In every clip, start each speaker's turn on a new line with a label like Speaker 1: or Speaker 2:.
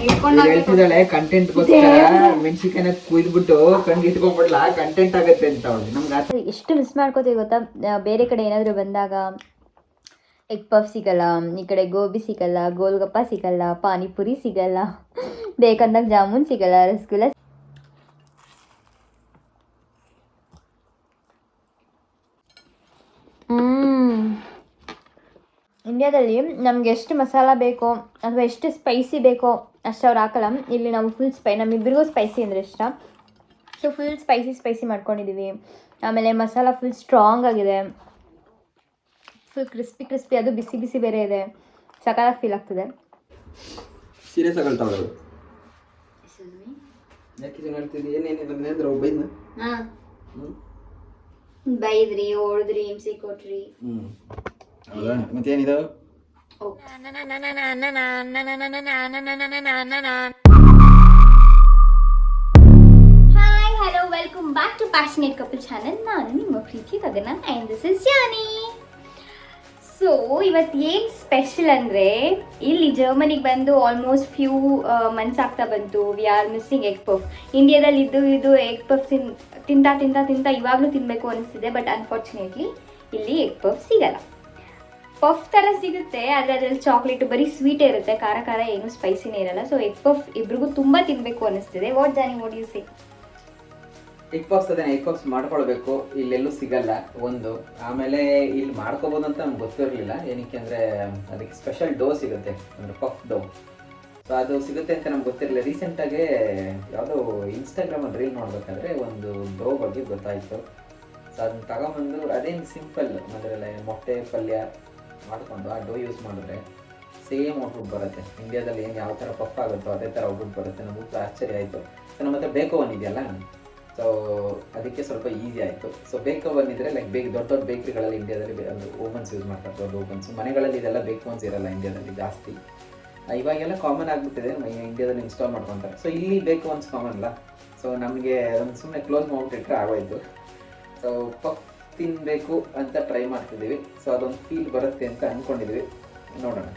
Speaker 1: ಹೇಳ್ತಿದ್ದಾಳೆ content ಮೆಣಸಿಕಾಯಿನ ಕುಯ್ದ್ಬಿಟ್ಟು ಕಣ್ಗೆ ಇಟ್ಕೊಂಡ್ಬಿಡ್ಲ content ಆಗತ್ತೆ ಅಂತ ಅವಳು ನಮ್ಗೆ
Speaker 2: ಎಷ್ಟು ಮಿಸ್ ಮಾಡ್ಕೋತೀವಿ ಗೊತ್ತಾ. ಬೇರೆ ಕಡೆ ಏನಾದರೂ ಬಂದಾಗ ಎಗ್ ಪಫ್ ಸಿಗಲ್ಲ, ಈ ಕಡೆ ಗೋಬಿ ಸಿಗಲ್ಲ, ಗೋಲ್ಗಪ್ಪ ಸಿಗಲ್ಲ, ಪಾನಿಪುರಿ ಸಿಗಲ್ಲ, ಬೇಕಂದಾಗ ಜಾಮೂನ್ ಸಿಗಲ್ಲ, ರಸಗುಲ್ಲ. ಇಂಡಿಯಾದಲ್ಲಿ ನಮ್ಗೆ ಎಷ್ಟು ಮಸಾಲ ಬೇಕೋ ಅಥವಾ ಎಷ್ಟು ಸ್ಪೈಸಿ ಬೇಕೋ ಅಷ್ಟು ಅವ್ರು ಹಾಕಲ್ಲ. ಇಲ್ಲಿ ನಾವು ಫುಲ್ ನಮ್ಮಿಬ್ಬರಿಗೂ ಸ್ಪೈಸಿ ಅಂದರೆ ಇಷ್ಟ. ಸೊ ಫುಲ್ ಸ್ಪೈಸಿ ಮಾಡ್ಕೊಂಡಿದ್ದೀವಿ. ಆಮೇಲೆ ಮಸಾಲ ಫುಲ್ ಸ್ಟ್ರಾಂಗ್ ಆಗಿದೆ, ಫುಲ್ ಕ್ರಿಸ್ಪಿ, ಅದು ಬಿಸಿ ಬೇರೆ ಇದೆ. ಸಕಾಲಾಗಿ ಫೀಲ್ ಆಗ್ತದೆ.
Speaker 1: ಸೀರಿಯಸ್ ಆಗಲ್ತಾವ
Speaker 2: ಬೈದ್ರಿ, ಓಡಿದ್ರಿ, ಹಿಂಸೆ ಕೊಟ್ರಿ.
Speaker 1: ಮತ್ತೇನಿದು
Speaker 2: hi hello welcome back to passionate couple channel. ನಾನು ನಿಮ್ಮ ಪ್ರೀತಿ Gagana and this is Johnny. So ಇವತ್ತು ಏನು ಸ್ಪೆಷಲ್ ಅಂದರೆ, ಇಲ್ಲಿ ಜರ್ಮನಿಗೆ ಬಂದು ಆಲ್ಮೋಸ್ಟ್ ಫ್ಯೂ ಮಂತ್ಸ್ ಆಗ್ತಾ ಬಂತು. We are missing egg puff. ಇಂಡಿಯಾದಲ್ಲಿ ಇದು ಎಗ್ ಪಫ್ ತಿಂತಾ ಇವಾಗಲೂ ತಿನ್ನಬೇಕು ಅನಿಸ್ತಿದೆ. ಬಟ್ ಅನ್ಫಾರ್ಚುನೇಟ್ಲಿ ಇಲ್ಲಿ ಎಗ್ ಪಫ್ ಸಿಗಲ್ಲ. ಪಫ್ ಥರ ಸಿಗುತ್ತೆ, ಆದರೆ ಅದರಲ್ಲಿ ಚಾಕ್ಲೇಟು ಬರೀ ಸ್ವೀಟೇ ಇರುತ್ತೆ, ಖಾರ ಏನು ಸ್ಪೈಸಿನೇ ಇರಲ್ಲ. ಸೊ ಎಗ್ ಪಫ್ ಇಬ್ರಿಗೂ ತುಂಬ ತಿನ್ನಬೇಕು ಅನಿಸ್ತಿದೆ. What Johnny, what you say?
Speaker 1: Egg puffs egg puffs ಮಾಡ್ಕೊಳ್ಬೇಕು, ಇಲ್ಲೆಲ್ಲೂ ಸಿಗಲ್ಲ ಒಂದು. ಆಮೇಲೆ ಇಲ್ಲಿ ಮಾಡ್ಕೋಬೋದು ಅಂತ ನಮ್ಗೆ ಗೊತ್ತಿರಲಿಲ್ಲ. ಏನಕ್ಕೆ ಅಂದರೆ ಅದಕ್ಕೆ ಸ್ಪೆಷಲ್ ಡೋ ಸಿಗುತ್ತೆ, ಅಂದರೆ ಪಫ್ ಡೋ. ಸೊ ಅದು ಸಿಗುತ್ತೆ ಅಂತ ನಮ್ಗೆ ಗೊತ್ತಿರಲಿಲ್ಲ. ರೀಸೆಂಟಾಗೆ ಯಾವುದೋ ಇನ್ಸ್ಟಾಗ್ರಾಮಲ್ಲಿ ರೀಲ್ ನೋಡ್ಬೇಕಾದ್ರೆ ಒಂದು ಡೋ ಬಗ್ಗೆ ಗೊತ್ತಾಯಿತು. ಸೊ ಅದನ್ನ ತಗೊಂಬಂದು ಅದೇನು ಸಿಂಪಲ್, ಅದರಲ್ಲಿ ಮೊಟ್ಟೆ ಪಲ್ಯ ಮಾಡಿಕೊಂಡು ಆ ಡೋ ಯೂಸ್ ಮಾಡಿದ್ರೆ ಸೇಮ್ ಔಟ್ಪುಟ್ ಬರುತ್ತೆ. ಇಂಡಿಯಾದಲ್ಲಿ ಏನು ಯಾವ ಥರ ಪಫ್ ಆಗುತ್ತೋ ಅದೇ ಥರ ಔಟ್ಪುಟ್ ಬರುತ್ತೆ. ನಮಗೂ ಆಶ್ಚರ್ಯ ಆಯಿತು. ಸೊ ನಮ್ಮ ಹತ್ರ ಬೇಕೋ ಒನ್ ಇದೆಯಲ್ಲ, ಸೊ ಅದಕ್ಕೆ ಸ್ವಲ್ಪ ಈಸಿ ಆಯಿತು. ಸೊ ಬೇಕು ಓವನ್ ಇದ್ದರೆ ದೊಡ್ಡ ಬೇಕ್ರಿಗಳಲ್ಲಿ ಇಂಡಿಯಾದಲ್ಲಿ ಅಂದರೆ ಓವನ್ಸ್ ಯೂಸ್ ಮಾಡ್ತಾರೆ, ದೊಡ್ಡ ಓವನ್ಸ್. ಮನೆಗಳಲ್ಲಿ ಇದೆಲ್ಲ ಬೇಕು ಓವನ್ಸ್ ಇರಲ್ಲ ಇಂಡಿಯಾದಲ್ಲಿ ಜಾಸ್ತಿ. ಇವಾಗೆಲ್ಲ ಕಾಮನ್ ಆಗಿಬಿಟ್ಟಿದೆ, ಇಂಡಿಯಾದಲ್ಲಿ ಇನ್ಸ್ಟಾಲ್ ಮಾಡ್ಕೊತಾರೆ. ಸೊ ಇಲ್ಲಿ ಬೇಕು ಓವನ್ಸ್ ಕಾಮನ್ ಅಲ್ಲ. ಸೊ ನಮಗೆ ಅದನ್ನು ಸುಮ್ಮನೆ ಕ್ಲೋಸ್ ಮಾಡಿಬಿಟ್ಟಿಟ್ರೆ ಆಗೋಯ್ತು. ಸೊ ಪಫ್ ತಿನ್ನಬೇಕು ಅಂತ ಟ್ರೈ ಮಾಡ್ತಿದ್ದೀವಿ. ಸೊ ಅದೊಂದು ಫೀಲ್ ಬರುತ್ತೆ ಅಂತ ಅಂದ್ಕೊಂಡಿದ್ದೀವಿ, ನೋಡೋಣ.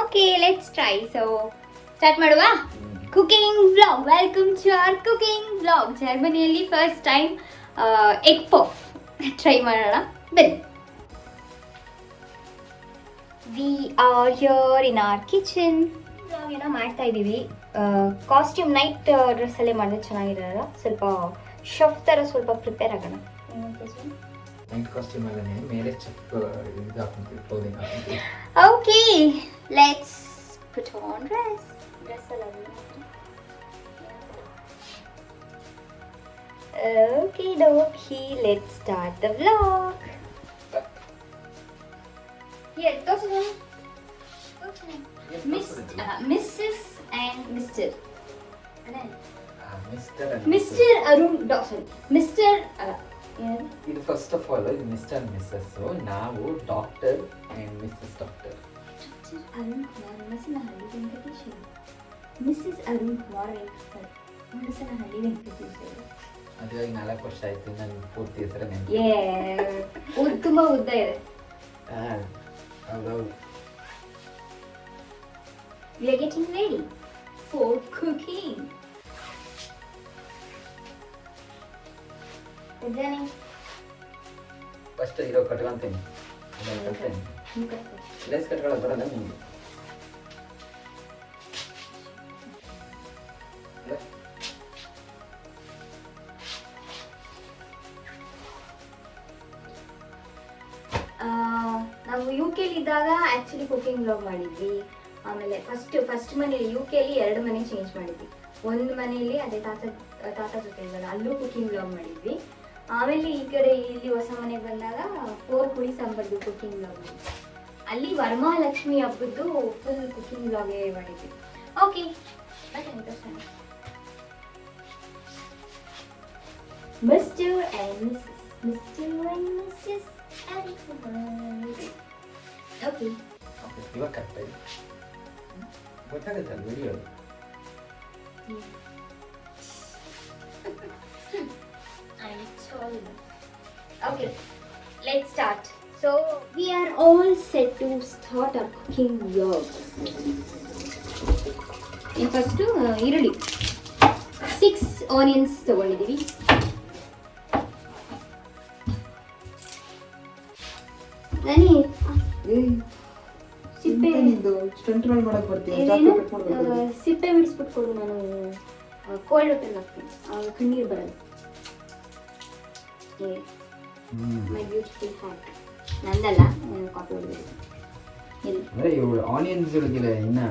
Speaker 2: Okay, let's try. So start ಮಾಡುವ cooking vlog. Welcome to our cooking vlog. ಜರ್ಮನಿಯಲ್ಲಿ first time egg puff try ಮಾಡೋಣ, ಬನ್ನಿ. We are here in our kitchen. Vlog ಏನೋ ಮಾಡ್ತಾ ಇದ್ದೀವಿ. ಕಾಸ್ಟ್ಯೂಮ್ ನೈಟ್ ಡ್ರೆಸ್ಸಲ್ಲೇ ಮಾಡಿದ್ರೆ ಚೆನ್ನಾಗಿರಲ್ಲ, ಸ್ವಲ್ಪ ಶಫ್ ಥರ ಸ್ವಲ್ಪ ಪ್ರಿಪೇರ್ ಆಗೋಣ.
Speaker 1: ನೈಟ್ ಕಾಸ್ಟ್ಯೂಮ್ ಅಲ್ಲೇ ಮೇಲೆ ಚೆಕ್ ಇದು ಹಾಕೊಂತೀವಿ, ಕ್ಲೋದಿಂಗ್ ಹಾಕೊಂತೀವಿ.
Speaker 2: Okay, let's put on dress ಅಲ್ಲ. Okay, dokie, let's start the vlog. Here, Mrs. and Mr. Mr. Arun Dawson. Mr.
Speaker 1: ಇದು ಫಸ್ಟ್ ಆಫ್ ಆಲ್ ಇದು ಮಿಸ್ಟರ್ ಅಂಡ್ ಮಿಸ್ಸಸ್. ನಾವು doctor and missus doctor.
Speaker 2: Arun Kumar Masanahalli Venkateshwara. Missus Arun Kumar Masanahalli Venkateshwara.
Speaker 1: ಮದುವೆ 4 ವರ್ಷ ಆಯ್ತು, ನನ್ನ ಪೂರ್ತಿ ಹೆಸರು
Speaker 2: ತುಂಬ ಉದ್ದ ಇದೆ.
Speaker 1: ಹೌದೌದು.
Speaker 2: We are getting ready for cooking.
Speaker 1: First ಇರೋ ಕಟ್ಕೊಂತೀನಿ, ಲೆಸ್ ಕಟ್ಕೊಳ್ಳೋದು ಬರಲ್ಲ ನಿಮಗೆ.
Speaker 2: ನಾವು ಯು ಕೆಲಿದ್ದಾಗ ಆ್ಯಕ್ಚುಲಿ ಕುಕಿಂಗ್ ವ್ಲಾಗ್ ಮಾಡಿದ್ವಿ. ಆಮೇಲೆ ಫಸ್ಟ್ ಮನೇಲಿ ಯು ಕೆಲಿ 2 ಮನೆ ಚೇಂಜ್ ಮಾಡಿದ್ವಿ. ಒಂದು ಮನೆಯಲ್ಲಿ ಅದೇ ತಾತ ಜೊತೆ ಇದ್ದಾಗ ಅಲ್ಲೂ ಕುಕಿಂಗ್ ವ್ಲಾಗ್ ಮಾಡಿದ್ವಿ. ಆಮೇಲೆ ಈ ಕಡೆ ಇಲ್ಲಿ ಹೊಸ ಮನೆಗೆ ಬಂದಾಗ 4 ಕುಳಿ ಸಾಂಬಾರ್ದು ಕುಕಿಂಗ್ ವ್ಲಾಗ್ ಮಾಡಿದ್ವಿ. ಅಲ್ಲಿ ವರಮಹಾಲಕ್ಷ್ಮಿ ಹಬ್ಬದ್ದು ಫುಲ್ ಕುಕಿಂಗ್ ವ್ಲಾಗೇ ಮಾಡಿದ್ವಿ. Okay, mister and missus. Okay,
Speaker 1: ಇವಾಗ ಕರೆಕ್ಟ್ ಆಗಿದೆ, ಗೊತ್ತಾಗುತ್ತೆ ಅದು video.
Speaker 2: Okay, let's start. So we are all set to start our cooking vlog. ಇನ್ನು ಫಸ್ಟು ಈರುಳ್ಳಿ 6 ಆನಿಯನ್ಸ್ ತೊಗೊಂಡಿದ್ದೀವಿ. ನಾನಿ ಸಿಪ್ಪೆ ಸಿಪ್ಪೆ ಬಿಡಿಸ್ಬಿಟ್ಟು ಕೊಡು, ನಾನು ಕೋಲ್ಡ್ ವಾಟರ್ ಹಾಕ್ತೀನಿ, ಆಗ ಕಣ್ಣೀರು ಬರಲ್ಲ. ಮೈ ಬ್ಯೂಟಿಫುಲ್ ಹ್ಯಾಕ್ ನಂದಲ್ಲ, ಕಾಪಿ ಹೊಡೆದಿದ್ದು.
Speaker 1: ಅಂದ್ರೆ ಇವಳು ಆನಿಯನ್ಸ್ ಇನ್ನ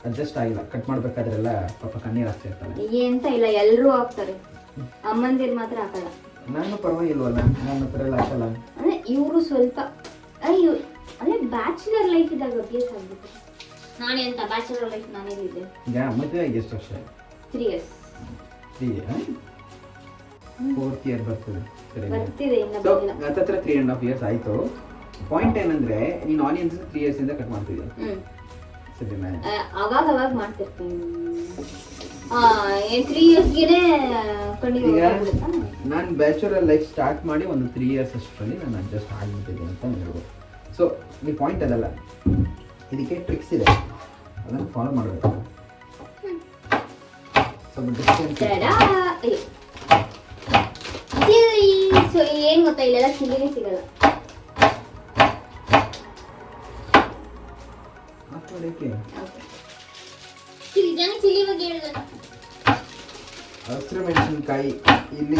Speaker 1: ಅಡ್ಜಸ್ಟ್ ಆಗಿಲ್ಲ, ಕಟ್ ಮಾಡ್ಬೇಕಾದ್ರೆಲ್ಲ ಪಾಪ ಕಣ್ಣೀರು ಆಗ್ತಾ ಇರ್ತಾಳೆ.
Speaker 2: ಎಂತ ಇಲ್ಲ, ಎಲ್ಲರೂ ಹಾಕ್ತಾರೆ, ಅಮ್ಮಂದಿರು ಮಾತ್ರ ಹಾಕಲ್ಲ.
Speaker 1: ನಾನು ಪರವಾಗಿಲ್ವಲ್ಲ, ನನ್ನ ಹತ್ರ ಎಲ್ಲ ಹಾಕಲ್ಲ.
Speaker 2: ಅಂದ್ರೆ ಇವರು ಸ್ವಲ್ಪ ಅಂದ್ರೆ ಬ್ಯಾಚುಲರ್ ಲೈಫ್ ಇದ್ದಾಗ ಅಭ್ಯಾಸ ಆಗ್ಬಿಟ್ಟು. ನಾನೇ ಅಂತ ಬ್ಯಾಚುಲರ್ ಲೈಫ್ ನಾನೇನಿದ್ದೆ.
Speaker 1: ಈಗ ಮದುವೆ ಆಗಿ ಎಷ್ಟು ವರ್ಷ?
Speaker 2: 3 years.
Speaker 1: 4th year ಬರ್ತದೆ.
Speaker 2: ಬರ್ತಿದೆ ಇನ್ನ ಬಂದಿಲ್ಲ.
Speaker 1: ಹತ್ತತ್ರ 3.5 years ಆಯ್ತು. ಪಾಯಿಂಟ್ ಏನಂದ್ರೆ ನೀನು ಆನಿಯನ್ಸ್ 3 years ಇಂದ ಕಟ್ ಮಾಡ್ತಿದ್ಯಾ? ಸರಿನಾ?
Speaker 2: ಅವಾಗ ಮಾಡ್ತಿರ್ತೀನಿ. 3 yearsಗೆನೆ
Speaker 1: ಈಗ ನಾನು ಬ್ಯಾಚುಲರ್ ಲೈಫ್ ಸ್ಟಾರ್ಟ್ ಮಾಡಿ ಒಂದು 3 years ಅಷ್ಟರಲ್ಲಿ ನಾನು ಅಡ್ಜಸ್ಟ್ ಆಗಿಬಿಟ್ಟಿದ್ದೆ ಅಂತ ಹೇಳ್ಬೋದು. ಸೊ ಈ ಪಾಯಿಂಟ್ ಅದಲ್ಲ, ಇದಕ್ಕೆ ಟ್ರಿಕ್ಸ್ ಇದೆ, ಅದನ್ನು ಫಾಲೋ ಮಾಡಬೇಕು.
Speaker 2: ಸೊ ಏನ್ ಗೊತ್ತಾ, ಇಲ್ಲೆಲ್ಲ ಚಿಲ್ಲಿನೇ ಸಿಗಲ್ಲ.
Speaker 1: ಹಸಿರು ಮೆಣಸಿನಕಾಯಿ ಇಲ್ಲಿ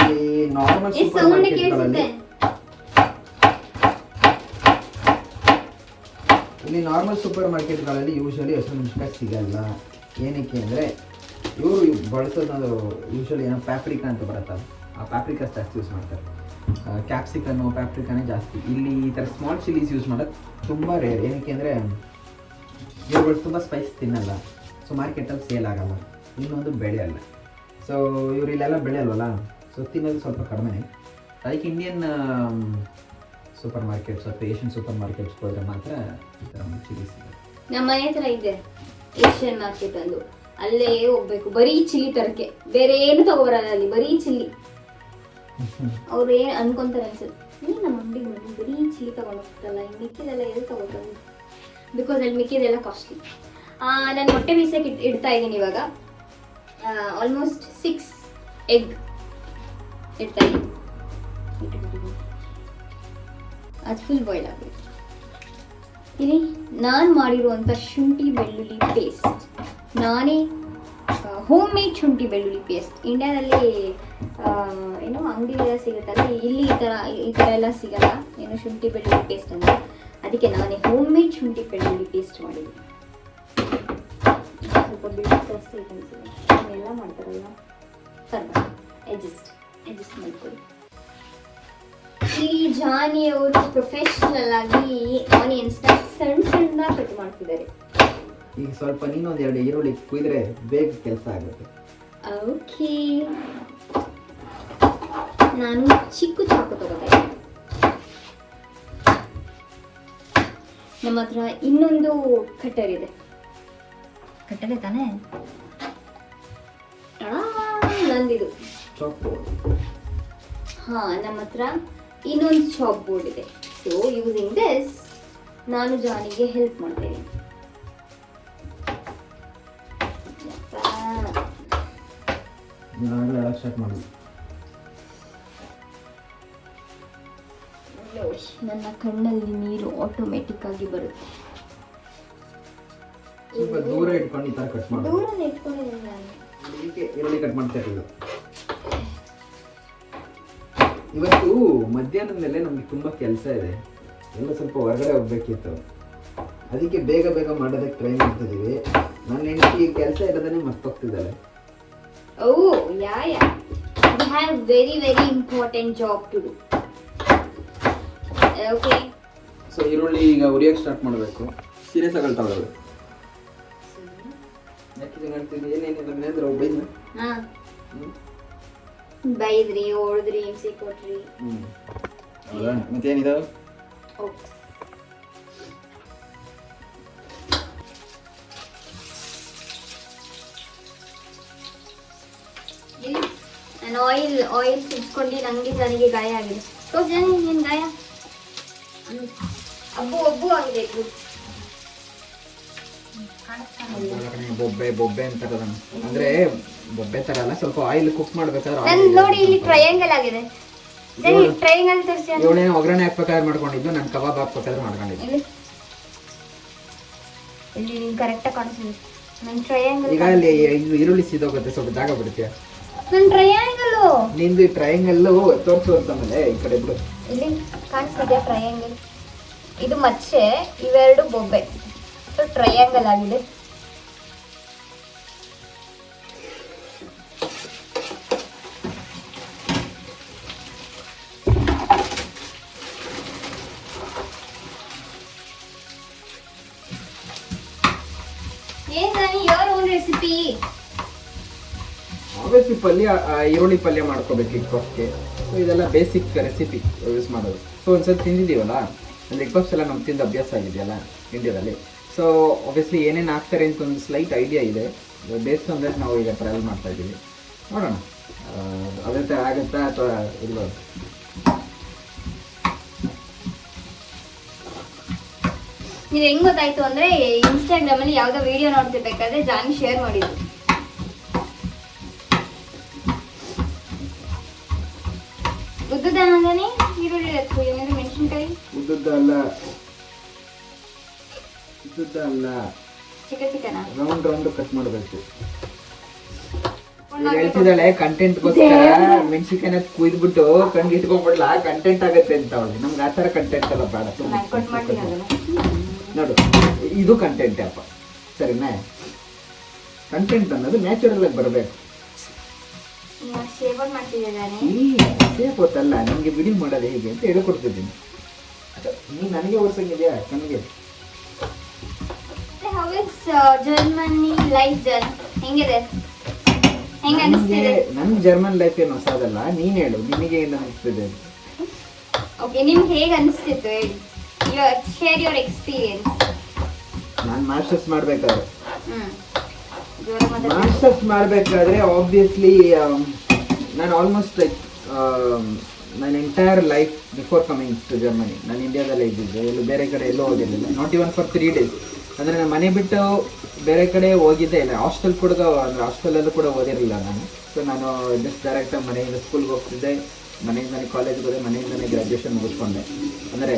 Speaker 1: ನಾರ್ಮಲ್ ಸೂಪರ್ ಮಾರ್ಕೆಟ್ಗಳಲ್ಲಿ ಯೂಶಲಿ ಹಸಿರು ಮೆಣಸಿನಕಾಯಿ ಸಿಗಲ್ಲ. ಏನಕ್ಕೆ ಅಂದರೆ ಇವರು ಬಳಸೋದು ಯೂಶಲಿ ಏನೋ ಪ್ಯಾಪ್ರಿಕಾ ಅಂತ ಬರುತ್ತಲ್ಲ, ಆ ಪ್ಯಾಪ್ರಿಕಾ ಜಾಸ್ತಿ ಯೂಸ್ ಮಾಡ್ತಾರೆ. ಕ್ಯಾಪ್ಸಿಕನ್ನು ಪ್ಯಾಪ್ರಿಕಾನೇ ಜಾಸ್ತಿ. ಇಲ್ಲಿ ಈ ಥರ ಸ್ಮಾಲ್ ಚಿಲ್ಲೀಸ್ ಯೂಸ್ ಮಾಡೋದು ತುಂಬ ರೇರ್. ಏನಕ್ಕೆ ಅಂದರೆ ಇವ್ರುಗಳು ತುಂಬ ಸ್ಪೈಸ್ ತಿನ್ನಲ್ಲ, ಸೊ ಮಾರ್ಕೆಟಲ್ಲಿ ಸೇಲ್ ಆಗಲ್ಲ. ಇನ್ನೊಂದು ಬೆಳೆಯಲ್ಲ, ಸೊ ಇವ್ರು ಇಲ್ಲೆಲ್ಲ ಬೆಳೆಯಲ್ವಲ್ಲ, ಸೊ ತಿನ್ನೋದು ಸ್ವಲ್ಪ ಕಡಿಮೆ. ಲೈಕ್ ಇಂಡಿಯನ್ ಸೂಪರ್ ಮಾರ್ಕೆಟ್ಸ್ ಅಥವಾ ಏಷ್ಯನ್ ಸೂಪರ್ ಮಾರ್ಕೆಟ್ಸ್ ಹೋದರೆ ಮಾತ್ರ ಈ ಥರ ಚಿಲ್ಲಿ ಸಿಗುತ್ತೆ.
Speaker 2: ನಮ್ಮ ಮನೆ ಹತ್ರ ಇದೆ ಏಷ್ಯನ್ ಮಾರ್ಕೆಟ್, ಅಂದು ಅಲ್ಲೇ ಹೋಗ್ಬೇಕು, ಬರೀ ಚಿಲ್ಲಿ ತರಕ್ಕೆ, ಬೇರೆ ಏನು ತಗೋಬರಲ್ಲ, ಅಲ್ಲಿ ಬರೀ ಚಿಲ್ಲಿ. ಅವ್ರು ಏನು ಅನ್ಕೊಂತಾರೆ ಅನ್ಸುತ್ತೆ, ನಮ್ಮ ಅಂಗಡಿಗೆ ಬಂದು ಬರೀ ಚಿಲ್ಲಿ ತಗೊಂಡು ಹೋಗ್ತಲ್ಲ, ಇನ್ನು ಮಿಕ್ಕಿದೆಲ್ಲ ಎಲ್ಲಿ ತಗೋತಾರೆ, ಬಿಕಾಸ್ ಅಲ್ಲಿ ಮಿಕ್ಕಿದೆಲ್ಲ ಕಾಸ್ಟ್ಲಿ. ನಾನು ಮೊಟ್ಟೆ ಬೀಸಕ್ಕೆ ಇಡ್ತಾ ಇದ್ದೀನಿ ಇವಾಗ. ಆಲ್ಮೋಸ್ಟ್ 6 egg ಇಡ್ತಾ ಇದ್ದೀನಿ. ಅದು ಫುಲ್ ಬಾಯ್ಲ್ ಆಗಬೇಕು. ಇಲ್ಲಿ ನಾನು ಮಾಡಿರುವಂಥ ಶುಂಠಿ ಬೆಳ್ಳುಳ್ಳಿ ಪೇಸ್ಟ್, ನಾನೇ ಹೋಮ್ ಮೇಡ್ ಶುಂಠಿ ಬೆಳ್ಳುಳ್ಳಿ ಪೇಸ್ಟ್. ಇಂಡಿಯಾದಲ್ಲಿ ಏನೋ ಅಂಗಡಿಗೆಲ್ಲ ಸಿಗುತ್ತಲ್ಲ, ಇಲ್ಲಿ ಈ ಥರ ಎಲ್ಲ ಸಿಗಲ್ಲ, ಏನೋ ಶುಂಠಿ ಬೆಳ್ಳುಳ್ಳಿ ಪೇಸ್ಟ್ ಅಂತ. ಅದಕ್ಕೆ ನಾನೇ ಹೋಮ್ ಮೇಡ್ ಶುಂಠಿ ಬೆಳ್ಳುಳ್ಳಿ ಪೇಸ್ಟ್ ಮಾಡಿದ್ದೀನಿ. ಸ್ವಲ್ಪ ಬೆಳ್ಳುಳ್ಳಿ ಎಲ್ಲ ಮಾಡ್ತಾರಲ್ಲ, ಅಡ್ಜಸ್ಟ್ ಮಾಡ್ಕೊಳ್ಳಿ. ಇಲ್ಲಿ ಜಾನಿ ಅವರು ಪ್ರೊಫೆಷನಲ್ ಆಗಿ ಆನಿಯನ್ಸ್ನ ಸಣ್ಣ ಕಟ್ ಮಾಡ್ತಿದ್ದಾರೆ.
Speaker 1: ಈಗ ಸ್ವಲ್ಪ ನೀನೊಂದು 2 ಈರುಳ್ಳಿ ಕುಯ್ದ್ರೆ ಬೇಗ ಕೆಲಸ ಆಗುತ್ತೆ.
Speaker 2: ಓಕೆ, ನಾನು ಚಿಕ್ಕ ಚಾಕು ತಗೋತಾ ಇದ್ದೀನಿ. ನಮ್ಮ ಹತ್ರ ಇನ್ನೊಂದು ಕಟ್ಟರ್ ಇದೆ. ಕಟ್ಟರ್ ತಾನೇ? ನಂದಿದು
Speaker 1: ಚಾಪ್ ಬೋರ್ಡ್.
Speaker 2: ನಮ್ಮ ಹತ್ರ ಇನ್ನೊಂದು ಚಾಪ್ ಬೋರ್ಡ್ ಇದೆ. ಸೊ ಯೂಸಿಂಗ್ ದಿಸ್ ನಾನು ಜಾನಿಗೆ ಹೆಲ್ಪ್ ಮಾಡ್ತೇನೆ. ನನ್ನ ಕಣ್ಣಲ್ಲಿ ನೀರು ಆಟೋಮೆಟಿಕ್ ಆಗಿ ಬರುತ್ತೆ.
Speaker 1: ಸ್ವಲ್ಪ ದೂರ ಇಟ್ಕೊಂಡು ಈ ತರ ಕಟ್ ಮಾಡಿ.
Speaker 2: ದೂರನೇ ಇಟ್ಕೊಂಡಿದ್ದೀನಿ ನಾನು.
Speaker 1: ಈರುಳ್ಳಿ ಕಟ್ ಮಾಡ್ತಾ ಇರಲಿಲ್ಲ. ಇವತ್ತು ಮಧ್ಯಾಹ್ನದ ಮೇಲೆ ನಮ್ಗೆ ತುಂಬಾ ಕೆಲಸ ಇದೆ, ಎಲ್ಲ ಸ್ವಲ್ಪ ಹೊರಗಡೆ ಹೋಗ್ಬೇಕಿತ್ತು, ಅದಕ್ಕೆ ಬೇಗ ಬೇಗ ಮಾಡೋದಕ್ಕೆ ಟ್ರೈ ಮಾಡ್ತಿದ್ದೀವಿ. ನನ್ನ ಹೆಂಡತಿ ಕೆಲಸ ಇರೋದನ್ನೇ ಮರ್ತೋಗ್ತಿದ್ದಾಳೆ.
Speaker 2: Oh, yeah. We have very important job to do. Okay.
Speaker 1: So ಈರುಳ್ಳಿ ಈಗ ಉರಿಯಕ್ಕೆ ಸ್ಟಾರ್ಟ್ ಮಾಡಬೇಕು. ಸೀರಿಯಸ್ ಆಗಿ ಹೇಳ್ತಾಳೆ ಅವಳು. ಯಾಕೆ ಹೇಳ್ತಿದ್ದಿ? ಏನೇನಿಲ್ಲ ಅಂದ್ರೆ ಬೈದ್ನ?
Speaker 2: ಬೈದ್ರಿ, ಹೊಡೆದ್ರಿ, ಹಿಂಸೆ ಕೊಟ್ರಿ.
Speaker 1: ಹೌದಾ? ಮತ್ತೇನಿದೆ?
Speaker 2: ಓಪ್ಸ್. ನಾನು ಆಯಿಲ್ ಸಿಡ್ಸ್ಕೊಂಡು ನನಗೆ ಜಾನಿಗೆ ಗಾಯ ಆಗಿದೆ. ಜಾನಿ ಏನು ಗಾಯ? ಅಬ್ಬು ಆಗಿದೆ.
Speaker 1: ಬೊಬ್ಬೆ ಅಂತಾರ ಅಂದ್ರೆ ಬೊಬ್ಬೆ ತರ ಅಲ್ಲ, ಸ್ವಲ್ಪ ಆಯಿಲ್ ಕುಕ್ ಮಾಡ್ಬೇಕಾದ್ರೆ
Speaker 2: ನನ್ ನೋಡಿ ಇಲ್ಲಿ ಟ್ರಯಾಂಗಲ್ ಆಗಿದೆ. ಟ್ರಯಾಂಗಲ್ ತೋರಿಸಿ.
Speaker 1: ಇವಳೇನು ಒಗ್ಗರಣೆ ಹಾಕ್ಬೇಕಾದ್ರೆ ಮಾಡ್ಕೊಂಡಿದ್ದು, ನಾನು ಕಬಾಬ್ ಹಾಕ್ಬೇಕಾದ್ರೆ ಮಾಡ್ಕೊಂಡಿದ್ದು.
Speaker 2: ಇಲ್ಲಿ ಕರೆಕ್ಟಾಗಿ ಕಾಣಿಸ್ತಿದೆ ನನ್ನ ಟ್ರಯಾಂಗಲ್.
Speaker 1: ಈಗ ಅಲ್ಲಿ ಈರುಳ್ಳಿ ಸಿದೋಗುತ್ತೆ, ಸ್ವಲ್ಪ ಜಾಗ ಬಿಡುತ್ತೆ.
Speaker 2: ನನ್ನ ಟ್ರಯಾಂಗಲ್
Speaker 1: ನಿಂದು ಟ್ರಯಾಂಗಲ್ ತೋರಿಸು ಅಂತಂದ್ರೆ ಈ ಕಡೆ ಬಿಡು.
Speaker 2: ಇಲ್ಲಿ ಕಾಣಿಸ್ತಿದೆ ಟ್ರಯಾಂಗಲ್. ಇದು ಮಚ್ಚೆ, ಇವೆರಡು ಬೊಬ್ಬೆ. ಸೊ ಟ್ರಯಾಂಗಲ್ ಆಗಿದೆ. ರೆಸಿಪಿ
Speaker 1: ಆಬ್ವಿಯಸ್ಲಿ ಪಲ್ಯ, ಈರುಳ್ಳಿ ಪಲ್ಯ ಮಾಡ್ಕೋಬೇಕು ಎಗ್ ಪಫ್ಗೆ. ಸೊ ಇದೆಲ್ಲ ಬೇಸಿಕ್ ರೆಸಿಪಿ ಯೂಸ್ ಮಾಡೋದು. ಸೊ ಒಂದ್ಸತಿ ತಿಂದಿದ್ದೀವಲ್ಲ, ಅಂದರೆ ಎಗ್ ಪಫ್ಸ್ ಎಲ್ಲ ನಮ್ಗೆ ತಿಂದು ಅಭ್ಯಾಸ ಆಗಿದೆಯಲ್ಲ ಇಂಡಿಯಾದಲ್ಲಿ. ಸೊ ಆಬ್ವಿಯಸ್ಲಿ ಏನೇನು ಹಾಕ್ತಾರೆ ಅಂತ ಒಂದು ಸ್ಲೈಟ್ ಐಡಿಯಾ ಇದೆ. ಬೇಸ್ಡ್ ಅಂದರೆ ನಾವು ಈಗ ಟ್ರಯಲ್ ಮಾಡ್ತಾ ಇದ್ದೀವಿ, ನೋಡೋಣ ಅದೇ ಥರ ಆಗುತ್ತಾ ಅಥವಾ ಇಲ್ಲ.
Speaker 2: ನೀವು ಹೆಂಗ್ ಗೊತ್ತಾಯ್ತು ಅಂದ್ರೆ ಇನ್ಸ್ಟಾಗ್ರಾಮ್ ಅಲ್ಲಿ ಯಾವ್ದೋ ವಿಡಿಯೋ ನೋಡ್ತಿರ್ಬೇಕಾದ್ರೆ ಜಾನಿ ಶೇರ್ ಮಾಡಿದ್ರು. ಉದ್ದುದನೇ ಈರುಳ್ಳಿ ಏನಾದ್ರು ಮೆಣಸಿನ್ಕಾಯಿ
Speaker 1: ಉದ್ದುದ್ದ ಅಲ್ಲ
Speaker 2: ಚಿಕನ್
Speaker 1: ರೌಂಡ್ ಕಟ್ ಮಾಡಬೇಕು. ಹೇಳ್ತಿದ್ದಾಳೆ ಕಂಟೆಂಟ್ಗೋಸ್ಕರ ಮೆಣಸಿನ್ಕಾಯಿನ ಕುಯ್ದ್ಬಿಟ್ಟು ಕಣ್ಗೆ ಇಟ್ಕೊಂಡ್ಬಿಡ್ಲಾ, ಕಂಟೆಂಟ್ ಆಗುತ್ತೆ ಅಂತ ಅವಳಿಗೆ. ನಮ್ಗೆ ಆ ಥರ ಕಂಟೆಂಟ್ ಎಲ್ಲ ಬೇಡ. ನೋಡು, ಇದು ಕಂಟೆಂಟ್ ಅಪ್ಪ, ಸರಿನಾ? ಕಂಟೆಂಟ್ ಅನ್ನೋದು ನ್ಯಾಚುರಲ್ ಆಗಿ ಬರಬೇಕು. ಸೇಫ್ ಗೊತ್ತಲ್ಲ ನಮ್ಗೆ ವಿಡಿಯೋ ಮಾಡೋದು ಹೇಗೆ ಅಂತ ಹೇಳ್ಕೊಡ್ತಿದ್ದೀನಿ. ನೀ ನನಗೆ ಓಡಿಸಂಗಿದ್ಯಾ ನನಗೆ.
Speaker 2: ಜರ್ಮನಿ ಲೈಫ್ ಹೆಂಗಿದೆ?
Speaker 1: ನನ್ ಜರ್ಮನ್ ಲೈಫ್ ಏನು ಹೊಸದಲ್ಲ, ನೀನ್ ಹೇಳು ನಿನಗೆ ಏನು ಅನಿಸ್ತಿದೆ?
Speaker 2: ಓಕೆ, ನಿಮ್ಗೆ ಹೇಗೆ ಅನಿಸ್ತಿತ್ತು ಹೇಳಿ, ಶೇರ್ ಯುವರ್ ಎಕ್ಸ್ಪೀರಿಯನ್ಸ್.
Speaker 1: ನಾನು ಮಾಸ್ಟರ್ಸ್ ಮಾಡಬೇಕಾದ್ರೆ ಆಬ್ವಿಯಸ್ಲಿ ನಾನು ಆಲ್ಮೋಸ್ಟ್ ಲೈಕ್ ನನ್ನ entire life before coming to Germany ನಾನು ಇಂಡಿಯಾದಲ್ಲೇ ಇದ್ದಿದ್ದೆ, ಎಲ್ಲೂ ಬೇರೆ ಕಡೆ ಎಲ್ಲೂ ಹೋಗಿರಲಿಲ್ಲ. Not even for 3 days. ಅಂದರೆ ನಾನು ಮನೆ ಬಿಟ್ಟು ಬೇರೆ ಕಡೆ ಹೋಗಿದ್ದೇ ಇಲ್ಲ. ಹಾಸ್ಟೆಲ್ ಕೂಡ, ಅಂದರೆ ಹಾಸ್ಟೆಲಲ್ಲೂ ಕೂಡ ಓದಿರಲಿಲ್ಲ ನಾನು. ಸೊ ನಾನು ಜಸ್ಟ್ ಡೈರೆಕ್ಟಾಗಿ ಮನೆಯಿಂದ ಸ್ಕೂಲ್ಗೆ ಹೋಗ್ತಿದ್ದೆ, ಮನೆಯಿಂದನೇ ಕಾಲೇಜ್ಗೆ ಹೋದೆ, ಮನೆಯಿಂದನೇ ಗ್ರ್ಯಾಜುಯೇಷನ್ ಮುಗಿಸ್ಕೊಂಡೆ. ಅಂದರೆ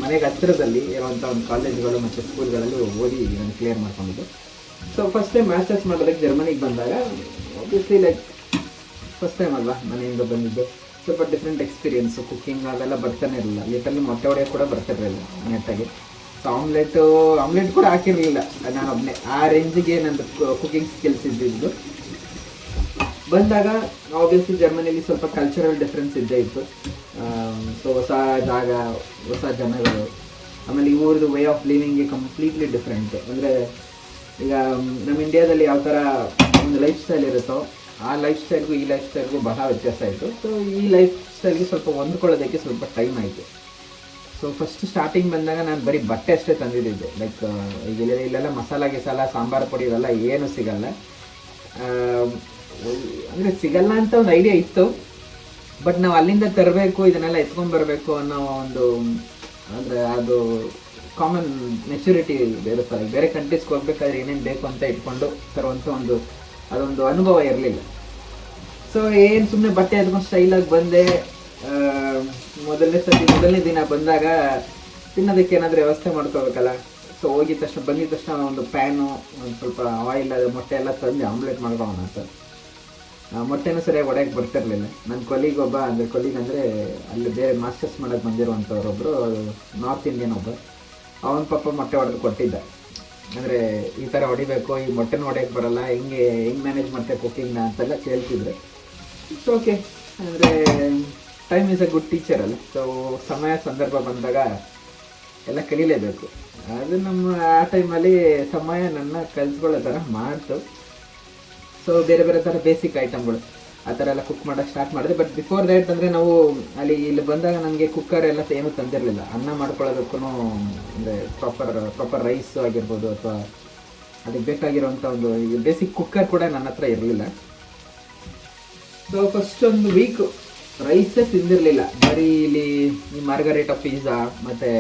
Speaker 1: ಮನೆಗೆ ಹತ್ತಿರದಲ್ಲಿ ಇರುವಂಥ ಒಂದು ಕಾಲೇಜ್ಗಳು ಮತ್ತು ಸ್ಕೂಲ್ಗಳಲ್ಲಿ ಓದಿ ನಾನು ಕ್ಲಿಯರ್ ಮಾಡ್ಕೊಂಡಿದ್ದು. ಸೊ ಫಸ್ಟ್ ಟೈಮ್ ಮಾಸ್ಟರ್ಸ್ ಮಾಡೋದಕ್ಕೆ ಜರ್ಮನಿಗೆ ಬಂದಾಗ ಆಬ್ವಿಯಸ್ಲಿ ಲೈಕ್ ಫಸ್ಟ್ ಟೈಮ್ ಅಲ್ವಾ ಮನೆಯಿಂದ ಬಂದಿದ್ದು, ಸ್ವಲ್ಪ ಡಿಫ್ರೆಂಟ್ ಎಕ್ಸ್ಪೀರಿಯನ್ಸು. ಕುಕ್ಕಿಂಗ್ ಅವೆಲ್ಲ ಬರ್ತಾನೆ ಇರಲಿಲ್ಲ, ಲಿಟರ್ಲಿ ಮೊಟ್ಟೆ ಹೊಡೆಯೋಕೆ ಕೂಡ ಬರ್ತಿರಲಿಲ್ಲ ನೆಟ್ಟಾಗಿ. ಸೊ ಆಮ್ಲೆಟ್ ಕೂಡ ಹಾಕಿರಲಿಲ್ಲ ನಾನು ಒಬ್ಬನೇ. ಆ ರೇಂಜಿಗೆ ನಂದು ಕುಕಿಂಗ್ ಸ್ಕಿಲ್ಸ್ ಇದ್ದಿದ್ದು. ಬಂದಾಗ ಆಬ್ವಿಯಸ್ಲಿ ಜರ್ಮನಿಯಲ್ಲಿ ಸ್ವಲ್ಪ ಕಲ್ಚರಲ್ ಡಿಫ್ರೆನ್ಸ್ ಇದ್ದೇ ಇತ್ತು. ಸೊ ಹೊಸ ಜಾಗ, ಹೊಸ ಜನಗಳು, ಆಮೇಲೆ ಇವ್ರದ್ದು ವೇ ಆಫ್ ಲಿವಿಂಗ್ಗೆ ಕಂಪ್ಲೀಟ್ಲಿ ಡಿಫ್ರೆಂಟ್. ಅಂದರೆ ಈಗ ನಮ್ಮ ಇಂಡಿಯಾದಲ್ಲಿ ಯಾವ ಥರ ಒಂದು ಲೈಫ್ ಸ್ಟೈಲ್ ಇರುತ್ತೋ ಆ ಲೈಫ್ ಸ್ಟೈಲ್ಗೂ ಈ ಲೈಫ್ ಸ್ಟೈಲ್ಗೂ ಬಹಳ ವ್ಯತ್ಯಾಸ ಆಯಿತು. ಸೊ ಈ ಲೈಫ್ ಸ್ಟೈಲ್ಗೆ ಸ್ವಲ್ಪ ಹೊಂದ್ಕೊಳ್ಳೋದಕ್ಕೆ ಸ್ವಲ್ಪ ಟೈಮ್ ಆಯಿತು. ಸೊ ಫಸ್ಟ್ ಸ್ಟಾರ್ಟಿಂಗ್ ಬಂದಾಗ ನಾನು ಬರೀ ಬಟ್ಟೆ ಅಷ್ಟೇ ತಂದಿದ್ದಿದ್ದೆ. ಲೈಕ್ ಈಗ ಇಲ್ಲೆಲ್ಲ ಮಸಾಲ ಗಿಸಾಲ ಸಾಂಬಾರು ಪುಡಿ ಇವೆಲ್ಲ ಏನೂ ಸಿಗಲ್ಲ. ಅಂದರೆ ಸಿಗಲ್ಲ ಅಂತ ಒಂದು ಐಡಿಯಾ ಇತ್ತು, ಬಟ್ ನಾವು ಅಲ್ಲಿಂದ ತರಬೇಕು, ಇದನ್ನೆಲ್ಲ ಎತ್ಕೊಂಡ್ಬರ್ಬೇಕು ಅನ್ನೋ ಒಂದು, ಅಂದರೆ ಅದು ಕಾಮನ್ ಮೆಚುರಿಟಿ ಇರುತ್ತಲ್ಲ. ಬೇರೆ ಕಂಟ್ರೀಸ್ಗೆ ಹೋಗ್ಬೇಕಾದ್ರೆ ಏನೇನು ಬೇಕು ಅಂತ ಇಟ್ಕೊಂಡು ತರುವಂಥ ಅದೊಂದು ಅನುಭವ ಇರಲಿಲ್ಲ. ಸೊ ಏನು ಸುಮ್ಮನೆ ಬಟ್ಟೆ ಎತ್ಕೊಂಡು ಸ್ಟೈಲಾಗಿ ಬಂದೆ. ಮೊದಲನೇ ದಿನ ಬಂದಾಗ ತಿನ್ನೋದಕ್ಕೆ ಏನಾದರೂ ವ್ಯವಸ್ಥೆ ಮಾಡ್ಕೋಬೇಕಲ್ಲ. ಸೊ ಬಂದಿದ ತಕ್ಷಣ ಒಂದು ಪ್ಯಾನು, ಒಂದು ಸ್ವಲ್ಪ ಆಯಿಲ್, ಮೊಟ್ಟೆ ಎಲ್ಲ ತಂದು ಆಮ್ಲೆಟ್ ಮಾಡ್ಕೊಳ್ಳೋಣ ಅಂತ. ಮೊಟ್ಟೆನೂ ಸರಿಯಾಗಿ ಹೊಡೆಯೋಕ್ಕೆ ಬರ್ತಿರ್ಲಿಲ್ಲ. ನನ್ನ ಕೊಲೀಗ್ ಅಂದರೆ ಅಲ್ಲಿ ಬೇರೆ ಮಾಸ್ಟರ್ಸ್ ಮಾಡೋಕ್ಕೆ ಬಂದಿರುವಂಥವ್ರೊಬ್ಬರು ನಾರ್ತ್ ಇಂಡಿಯನ್ ಒಬ್ಬ, ಅವನ ಪಾಪ ಮೊಟ್ಟೆ ಹೊಡೆದು ಕೊಟ್ಟಿದ್ದ. ಅಂದರೆ ಈ ಥರ ಹೊಡಿಬೇಕು, ಈ ಮೊಟ್ಟೆನೂ ಹೊಡೆಯೋಕ್ಕೆ ಬರಲ್ಲ, ಹೆಂಗೆ ಮ್ಯಾನೇಜ್ ಮಾಡ್ತೆ ಕುಕ್ಕಿಂಗ್ನ ಅಂತೆಲ್ಲ ಕೇಳ್ತಿದ್ರು. ಸೊ ಓಕೆ, ಅಂದರೆ time is a good teacher ಅಲ್ಲ. ಸೊ ಸಮಯ ಸಂದರ್ಭ ಬಂದಾಗ ಎಲ್ಲ ಕಲೀಲೇಬೇಕು. ಅದು ನಮ್ಮ ಆ ಟೈಮಲ್ಲಿ ಸಮಯ ನನ್ನ ಕಲಿಸ್ಕೊಳ್ಳೋ ಥರ ಮಾಡ್ತು. ಸೊ ಬೇರೆ ಬೇರೆ ಥರ ಬೇಸಿಕ್ ಐಟಮ್ಗಳು ಆ ಥರ ಎಲ್ಲ ಕುಕ್ ಮಾಡೋಕ್ಕೆ ಸ್ಟಾರ್ಟ್ ಮಾಡಿದೆ. ಬಟ್ ಬಿಫೋರ್ ದ್ಯಾಟ್ ಅಂದರೆ ನಾವು ಇಲ್ಲಿ ಬಂದಾಗ ನನಗೆ ಕುಕ್ಕರ್ ಎಲ್ಲ ಏನೂ ತಂದಿರಲಿಲ್ಲ. ಅನ್ನ ಮಾಡ್ಕೊಳ್ಳೋದಕ್ಕೂ ಅಂದರೆ ಪ್ರಾಪರ್ ರೈಸ್ ಆಗಿರ್ಬೋದು ಅಥವಾ ಅದಕ್ಕೆ ಬೇಕಾಗಿರೋಂಥ ಒಂದು ಬೇಸಿಕ್ ಕುಕ್ಕರ್ ಕೂಡ ನನ್ನ ಹತ್ರ ಇರಲಿಲ್ಲ. ಸೊ ಫಸ್ಟ್ ಒಂದು ವೀಕ್ ರೈಸೇ ತಿಂದಿರಲಿಲ್ಲ. ಬರೀ ಇಲ್ಲಿ ಈ ಮಾರ್ಗರೇಟಾ ಪಿಜ್ಜಾ ಮತ್ತು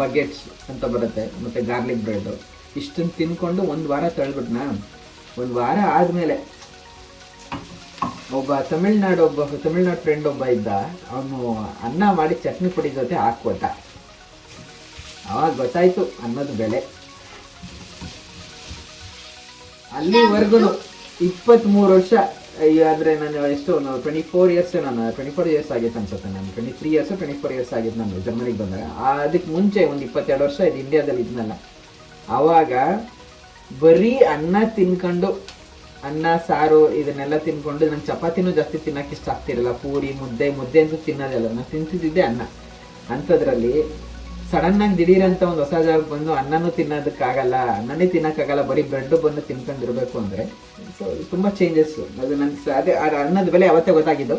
Speaker 1: ಬಗೆಟ್ಸ್ ಅಂತ ಬರುತ್ತೆ, ಮತ್ತು ಗಾರ್ಲಿಕ್ ಬ್ರೆಡ್ಡು ಇಷ್ಟನ್ನು ತಿನ್ಕೊಂಡು ಒಂದು ವಾರ ತಳ್ಬಿಟ್ನ. ಒಂದು ವಾರ ಆದಮೇಲೆ ತಮಿಳ್ನಾಡು ಫ್ರೆಂಡ್ ಒಬ್ಬ ಇದ್ದ, ಅವನು ಅನ್ನ ಮಾಡಿ ಚಟ್ನಿ ಪುಡಿ ಜೊತೆ ಹಾಕ್ಕೊಟ್ಟ. ಅವಾಗ ಗೊತ್ತಾಯ್ತು ಅನ್ನೋದು ಬೆಲೆ. ಅಲ್ಲಿವರೆಗೂ 23 ವರ್ಷ ಅಂದರೆ ನಾನು ಎಷ್ಟು 24 ಇಯರ್ಸ್ ಆಗಿತ್ತು ಅನ್ಸುತ್ತೆ. ನಾನು 24 ಇಯರ್ಸ್ ಆಗಿತ್ತು ನಾನು ಜರ್ಮನಿಗೆ ಬಂದಾಗ. ಅದಕ್ಕೆ ಮುಂಚೆ ಒಂದು 22 ವರ್ಷ ಇದು ಇಂಡಿಯಾದಲ್ಲಿ ಇದ್ನಲ್ಲ, ಆವಾಗ ಬರೀ ಅನ್ನ ತಿನ್ಕೊಂಡು, ಅನ್ನ ಸಾರು ಇದನ್ನೆಲ್ಲ ತಿನ್ಕೊಂಡು, ನಂಗೆ ಚಪಾತಿನೂ ಜಾಸ್ತಿ ತಿನ್ನೋಕೆ ಇಷ್ಟ ಆಗ್ತಿರಲ್ಲ. ಪೂರಿ ಮುದ್ದೆ ಅಂತೂ ತಿನ್ನೋದಲ್ಲ, ನಾನು ತಿಂತಿದ್ದೆ ಅನ್ನ. ಅಂಥದ್ರಲ್ಲಿ ಸಡನ್ನಾಗಿ ದಿಢೀರಂತ ಒಂದು ಹೊಸ ಜಾಗಕ್ಕೆ ಬಂದು ಅನ್ನನೂ ತಿನ್ನೋದಕ್ಕಾಗಲ್ಲ, ಅನ್ನನೇ ತಿನ್ನೋಕ್ಕಾಗಲ್ಲ, ಬರೀ ಬ್ರೆಡ್ ಬಂದು ತಿನ್ಕೊಂಡಿರ್ಬೇಕು ಅಂದರೆ ಸೊ ತುಂಬ ಚೇಂಜಸ್ಸು. ಅದು ನನಗೆ ಅದೇ ಅನ್ನದ ಬೆಲೆ ಅವತ್ತೇ ಗೊತ್ತಾಗಿದ್ದು.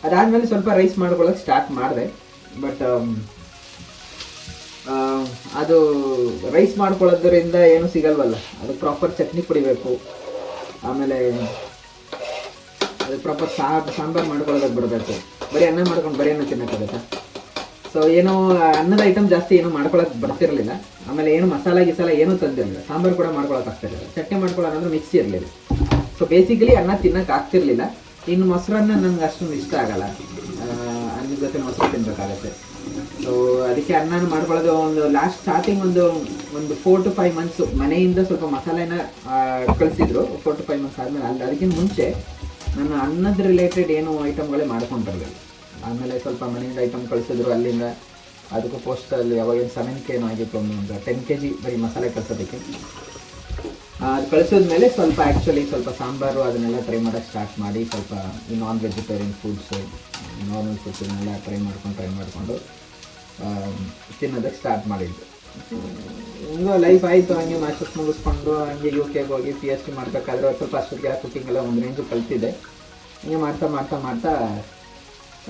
Speaker 1: ಅದಾದಮೇಲೆ ಸ್ವಲ್ಪ ರೈಸ್ ಮಾಡ್ಕೊಳ್ಳೋಕೆ ಸ್ಟಾರ್ಟ್ ಮಾಡಿದೆ. ಬಟ್ ಅದು ರೈಸ್ ಮಾಡ್ಕೊಳ್ಳೋದ್ರಿಂದ ಏನೂ ಸಿಗಲ್ವಲ್ಲ, ಅದು ಪ್ರಾಪರ್ ಚಟ್ನಿ ಪುಡಿಬೇಕು. ಆಮೇಲೆ ಅದು ಪ್ರಾಪರ್ ಸಾಂಬಾರು ಮಾಡ್ಕೊಳ್ಳೋದಕ್ಕೆ ಬರಬೇಕು. ಬರೀ ಅನ್ನ ಮಾಡ್ಕೊಂಡು ಬರೀ ಅನ್ನ ತಿನ್ನೋಕ್ಕಾಗತ್ತಾ? ಸೊ ಏನೋ ಅನ್ನದ ಐಟಮ್ ಜಾಸ್ತಿ ಏನೂ ಮಾಡ್ಕೊಳಕ್ಕೆ ಬರ್ತಿರಲಿಲ್ಲ. ಆಮೇಲೆ ಏನು ಮಸಾಲ ಏನೂ ತಂದಿರಲಿಲ್ಲ. ಸಾಂಬಾರು ಕೂಡ ಮಾಡ್ಕೊಳಕ್ಕೆ ಆಗ್ತಿರಲಿಲ್ಲ. ಚಟ್ನಿ ಮಾಡ್ಕೊಳ್ಳೋದಂದ್ರೆ ಮಿಕ್ಸಿ ಇರಲಿಲ್ಲ. ಸೊ ಬೇಸಿಕಲಿ ಅನ್ನ ತಿನ್ನೋಕೆ ಆಗ್ತಿರ್ಲಿಲ್ಲ. ಇನ್ನು ಮೊಸರನ್ನ ನನಗೆ ಅಷ್ಟೊಂದು ಇಷ್ಟ ಆಗಲ್ಲ, ಅನ್ನದ ಜೊತೆ ಮೊಸರು ತಿನ್ನಬೇಕಾಗತ್ತೆ. ಸೊ ಅದಕ್ಕೆ ಅನ್ನನ ಮಾಡ್ಕೊಳ್ಳೋದು ಒಂದು ಲಾಸ್ಟ್ ಸ್ಟಾರ್ಟಿಂಗ್ ಒಂದು 4 to 5 months ಮನೆಯಿಂದ ಸ್ವಲ್ಪ ಮಸಾಲೆನ ಕಳಿಸಿದ್ರು. 4 to 5 months ಆದಮೇಲೆ ಅದಕ್ಕಿಂತ ಮುಂಚೆ ನಾನು ಅನ್ನದ ರಿಲೇಟೆಡ್ ಏನು ಐಟಮ್ಗಳೇ ಮಾಡ್ಕೊಂಡು ಬರಲಿಲ್ಲ. ಆಮೇಲೆ ಸ್ವಲ್ಪ ಮನೆಯಿಂದ ಐಟಮ್ ಕಳಿಸಿದ್ರು ಅಲ್ಲಿಂದ. ಅದಕ್ಕೂ ಪೋಸ್ಟಲ್ಲಿ ಯಾವಾಗ 7K ಏನೋ ಆಗಿತ್ತು, ಒಂದು 10 kg ಬರೀ ಮಸಾಲೆ ಕಳ್ಸೋದಕ್ಕೆ. ಅದು ಕಳಿಸಿದ್ಮೇಲೆ ಸ್ವಲ್ಪ ಸಾಂಬಾರು ಅದನ್ನೆಲ್ಲ ಟ್ರೈ ಮಾಡೋಕ್ಕೆ ಸ್ಟಾರ್ಟ್ ಮಾಡಿ, ಸ್ವಲ್ಪ ಈ non vegetarian foods, normal foods ಇದನ್ನೆಲ್ಲ ಟ್ರೈ ಮಾಡಿಕೊಂಡು ತಿನ್ನೋದಕ್ಕೆ ಸ್ಟಾರ್ಟ್ ಮಾಡಿದ್ದು. ಹಿಂಗೋ ಲೈಫ್ ಆಯಿತು. ಹಂಗೆ ಮಾಸ್ಟರ್ಸ್ ಮುಗಿಸ್ಕೊಂಡು ಹಂಗೆ UK ಹೋಗಿ PhD ಮಾಡಬೇಕಾದ್ರೆ ಸ್ವಲ್ಪ ಅಷ್ಟೊತ್ತಿಗೆ ಕುಕ್ಕಿಂಗ್ ಎಲ್ಲ ಒಂದು ರೇಂಜು ಕಲ್ತಿದ್ದೆ. ಹಿಂಗೆ ಮಾಡ್ತಾ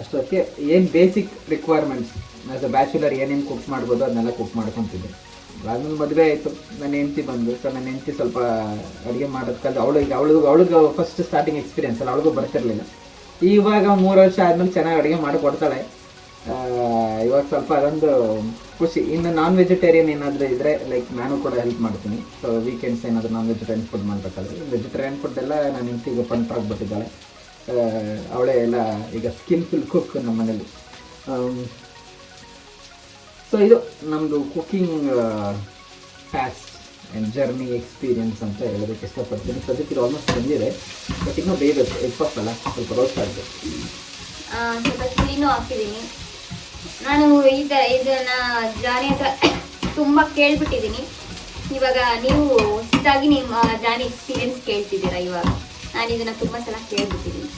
Speaker 1: ಅಷ್ಟೊತ್ತಿಗೆ ಏನು basic requirements as a bachelor ಏನೇನು ಕುಕ್ ಮಾಡ್ಬೋದು ಅದನ್ನೆಲ್ಲ ಕುಕ್ ಮಾಡ್ಕೊತಿದ್ದೆ. ಆದ್ಮೇಲೆ ಮದುವೆ ಆಯಿತು, ನನ್ನ ಹೆಂಡತಿ ಬಂದು. ಸೊ ನನ್ನ ಹೆಂಡತಿ ಸ್ವಲ್ಪ ಅಡುಗೆ ಮಾಡೋದು ಕಲ್ತು ಅವಳಿಗೆ ಫಸ್ಟ್ ಸ್ಟಾರ್ಟಿಂಗ್ ಎಕ್ಸ್ಪೀರಿಯನ್ಸ್ ಅಲ್ಲ, ಅವಳಿಗೂ ಬರ್ತಿರ್ಲಿಲ್ಲ. ಇವಾಗ 3 ವರ್ಷ ಆದಮೇಲೆ ಚೆನ್ನಾಗಿ ಅಡುಗೆ ಮಾಡಿಕೊಡ್ತಾಳೆ. ಇವಾಗ ಸ್ವಲ್ಪ ಅದೊಂದು ಖುಷಿ. ಇನ್ನು ನಾನ್ ವೆಜಿಟೇರಿಯನ್ ಏನಾದರೂ ಇದ್ದರೆ ಲೈಕ್ ನಾನು ಕೂಡ ಹೆಲ್ಪ್ ಮಾಡ್ತೀನಿ. ಸೊ ವೀಕೆಂಡ್ಸ್ ಏನಾದರೂ ನಾನ್ ವೆಜಿಟೇರಿಯನ್ ಫುಡ್ ಮಾಡಬೇಕಾದ್ರೆ, ವೆಜಿಟೇರಿಯನ್ ಫುಡ್ ಎಲ್ಲ ನನ್ನ ಹೆಂಡತಿಗೆ ಪಂಟ್ರಾಗ್ಬಿಟ್ಟಿದ್ದಾಳೆ. ಅವಳೇ ಎಲ್ಲ ಈಗ ಸ್ಕಿಲ್ಫುಲ್ ಕುಕ್ ನಮ್ಮ ಮನೇಲಿ. ಸೊ ಇದು ನಮ್ಮದು cooking past and journey experience ಅಂತ ಹೇಳೋದಕ್ಕೆ ಇಷ್ಟಪಡ್ತೀನಿ. ಸದ್ಯಕ್ಕೆ ಇದು ಆಲ್ಮೋಸ್ಟ್ ಬಂದಿದೆ, ಬಟ್ ಇನ್ನೂ ಬೇಯಬೇಕು. ಎಗ್ ಪಫ್ ಅಲ್ಲ, ಸ್ವಲ್ಪ ರೋಸ್ಟ್ ಆಗಬೇಕು.
Speaker 2: ಸ್ವಲ್ಪ ಚಿಲ್ಲಿನೂ ಹಾಕಿದ್ದೀನಿ. ನಾನು ಇದನ್ನು ಜಾನಿ ಹತ್ರ ತುಂಬ ಕೇಳ್ಬಿಟ್ಟಿದ್ದೀನಿ. ಇವಾಗ ನೀವು ಹೊಸದಾಗಿ ನಿಮ್ಮ ಜಾನಿ ಎಕ್ಸ್ಪೀರಿಯನ್ಸ್ ಕೇಳ್ತಿದ್ದೀರಾ. ಇವಾಗ ನಾನು ಇದನ್ನು ತುಂಬ ಸಲ ಕೇಳ್ಬಿಟ್ಟಿದ್ದೀನಿ.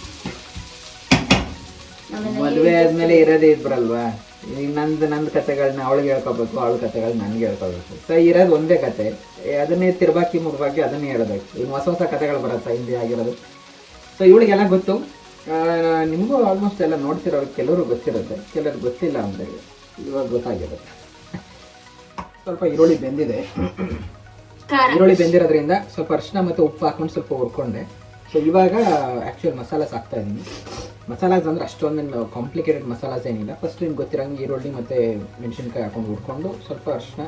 Speaker 1: ಮದುವೆ ಆದಮೇಲೆ ಇರೋದೇ ಇಬ್ಬರಲ್ವಾ, ಈಗ ನಂದು ಕತೆಗಳನ್ನ ಅವಳಿಗೆ ಹೇಳ್ಕೋಬೇಕು, ಅವಳ ಕತೆಗಳನ್ನ ನನಗೆ ಹೇಳ್ಕೋಬೇಕು. ಸೊ ಇರೋದು ಒಂದೇ ಕತೆ, ಅದನ್ನೇ ತಿರ್ಬಾಕಿ ಮುರ್ಬಾಕಿ ಅದನ್ನೇ ಹೇಳಬೇಕು. ಈಗ ಹೊಸ ಕತೆಗಳು ಬರುತ್ತೆ ಹಿಂದೆ ಆಗಿರೋದು. ಸೊ ಇವಳಿಗೆಲ್ಲ ಗೊತ್ತು. ನಿಮಗೂ ಆಲ್ಮೋಸ್ಟ್ ಎಲ್ಲ ನೋಡ್ತಿರೋರು ಕೆಲವರು ಗೊತ್ತಿರುತ್ತೆ, ಕೆಲವರು ಗೊತ್ತಿಲ್ಲ ಅಂದರೆ ಇವಾಗ ಗೊತ್ತಾಗಿರುತ್ತೆ. ಸ್ವಲ್ಪ ಈರುಳ್ಳಿ ಬೆಂದಿದೆ. ಈರುಳ್ಳಿ ಬೆಂದಿರೋದ್ರಿಂದ ಸ್ವಲ್ಪ ಅರಿಶಿನ ಮತ್ತು ಉಪ್ಪು ಹಾಕೊಂಡು ಸ್ವಲ್ಪ ಹುರ್ಕೊಂಡೆ. ಸೊ ಇವಾಗ ಆ್ಯಕ್ಚುಯಲ್ ಮಸಾಲಾಸ್ ಹಾಕ್ತಾ ಇದ್ದೀನಿ. ಮಸಾಲಾಸ್ ಅಂದರೆ ಅಷ್ಟೊಂದು ಕಾಂಪ್ಲಿಕೇಟೆಡ್ ಮಸಾಲಾಸ್ ಏನಿಲ್ಲ. ಫಸ್ಟ್ ನಿಮ್ಗೆ ಗೊತ್ತಿರೋಂಗೆ ಈರುಳ್ಳಿ ಮತ್ತು ಮೆಣಸಿನ್ಕಾಯಿ ಹಾಕೊಂಡು ಹುರ್ಕೊಂಡು, ಸ್ವಲ್ಪ ಅರಿಶಿನ,